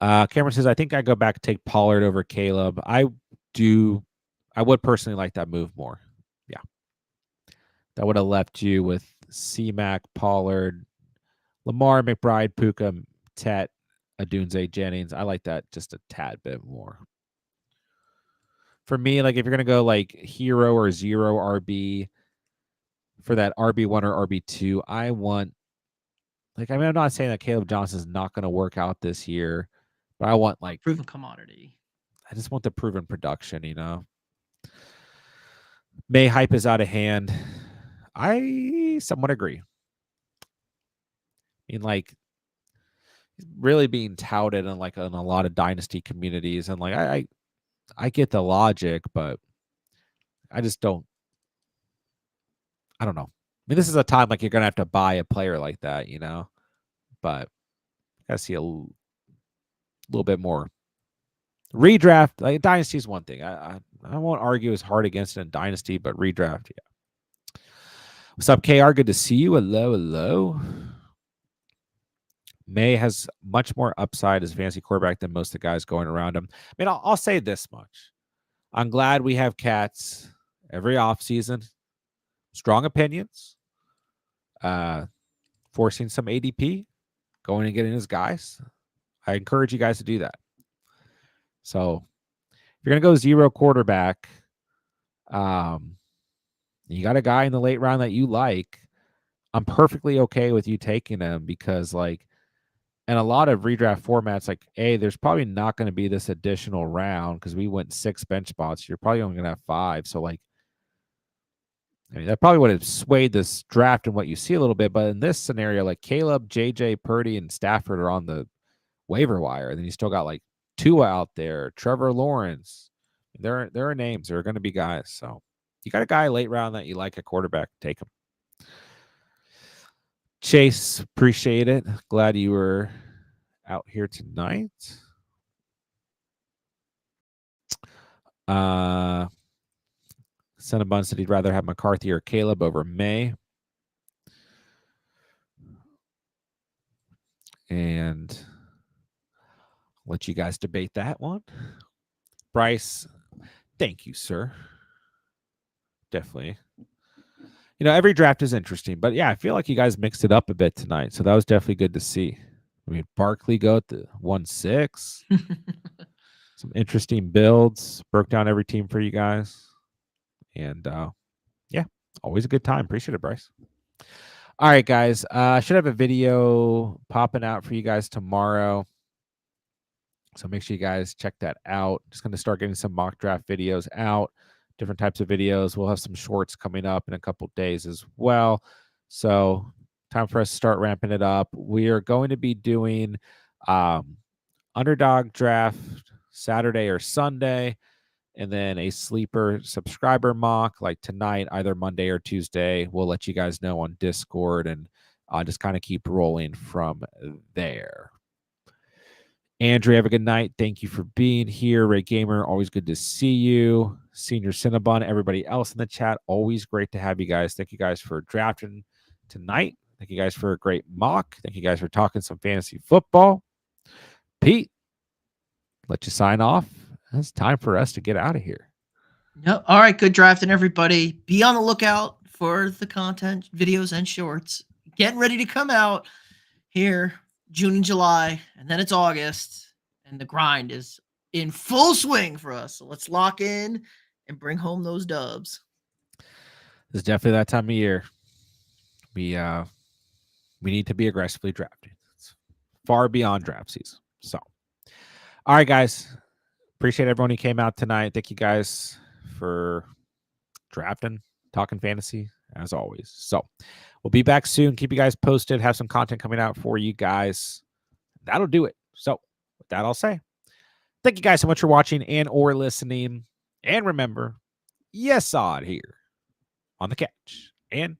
A: Cameron says, I think I go back and take Pollard over Caleb. I would personally like that move more. Yeah. That would have left you with C-Mac, Pollard, Lamar, McBride, Puka, Tet, Adunze, Jennings. I like that just a tad bit more. For me, like if you're going to go like hero or zero RB for that RB1 or RB2, I want, like, I mean, I'm not saying that Caleb Johnson's not going to work out this year, but I want like
B: proven commodity.
A: I just want the proven production, you know. May hype is out of hand. I somewhat agree. I mean, like, really being touted in like in a lot of dynasty communities, and like I get the logic, but I just don't. I don't know. I mean, this is a time like you're gonna have to buy a player like that, you know. But I gotta see a little bit more redraft. Like dynasty is one thing. I won't argue as hard against it in dynasty, but redraft, yeah. What's up, KR? Good to see you. Hello. May has much more upside as a fantasy quarterback than most of the guys going around him. I mean, I'll say this much. I'm glad we have cats every off season. Strong opinions, forcing some ADP, going and getting his guys. I encourage you guys to do that. So if you're gonna go 0 quarterback, you got a guy in the late round that you like, I'm perfectly okay with you taking him because, like, in a lot of redraft formats, like, there's probably not going to be this additional round because we went 6 bench spots. You're probably only going to have 5. So, like, I mean, that probably would have swayed this draft and what you see a little bit. But in this scenario, like Caleb, JJ, Purdy, and Stafford are on the waiver wire. And then you still got like Tua out there, Trevor Lawrence. There are names. There are going to be guys. So you got a guy late round that you like at quarterback, take him. Chase, appreciate it. Glad you were out here tonight. Cinnabon said he'd rather have McCarthy or Caleb over May. And let you guys debate that one. Bryce, thank you, sir. Definitely. Every draft is interesting, but yeah, I feel like you guys mixed it up a bit tonight. So that was definitely good to see. I mean, Barkley go at the 1-6. Some interesting builds. Broke down every team for you guys. And yeah, always a good time. Appreciate it, Bryce. All right, guys. I should have a video popping out for you guys tomorrow. So make sure you guys check that out. Just going to start getting some mock draft videos out, different types of videos. We'll have some shorts coming up in a couple days as well. So time for us to start ramping it up. We are going to be doing underdog draft Saturday or Sunday, and then a sleeper subscriber mock like tonight, either Monday or Tuesday. We'll let you guys know on Discord and just kind of keep rolling from there. Andrew, have a good night. Thank you for being here. Ray Gamer, always good to see you. Senior Cinnabon, everybody else in the chat, always great to have you guys. Thank you guys for drafting tonight. Thank you guys for a great mock. Thank you guys for talking some fantasy football. Pete, let you sign off. It's time for us to get out of here.
B: Yep. All right. Good drafting, everybody. Be on the lookout for the content, videos, and shorts. Getting ready to come out here June and July, and then it's August, and the grind is in full swing for us. So let's lock in and bring home those dubs.
A: It's definitely that time of year. We need to be aggressively drafting. It's far beyond draft season. So, all right, guys. Appreciate everyone who came out tonight. Thank you guys for drafting, talking fantasy, as always. So we'll be back soon. Keep you guys posted. Have some content coming out for you guys. That'll do it. So with that, I'll say thank you guys so much for watching and or listening. And remember, you saw it here on The Catch. And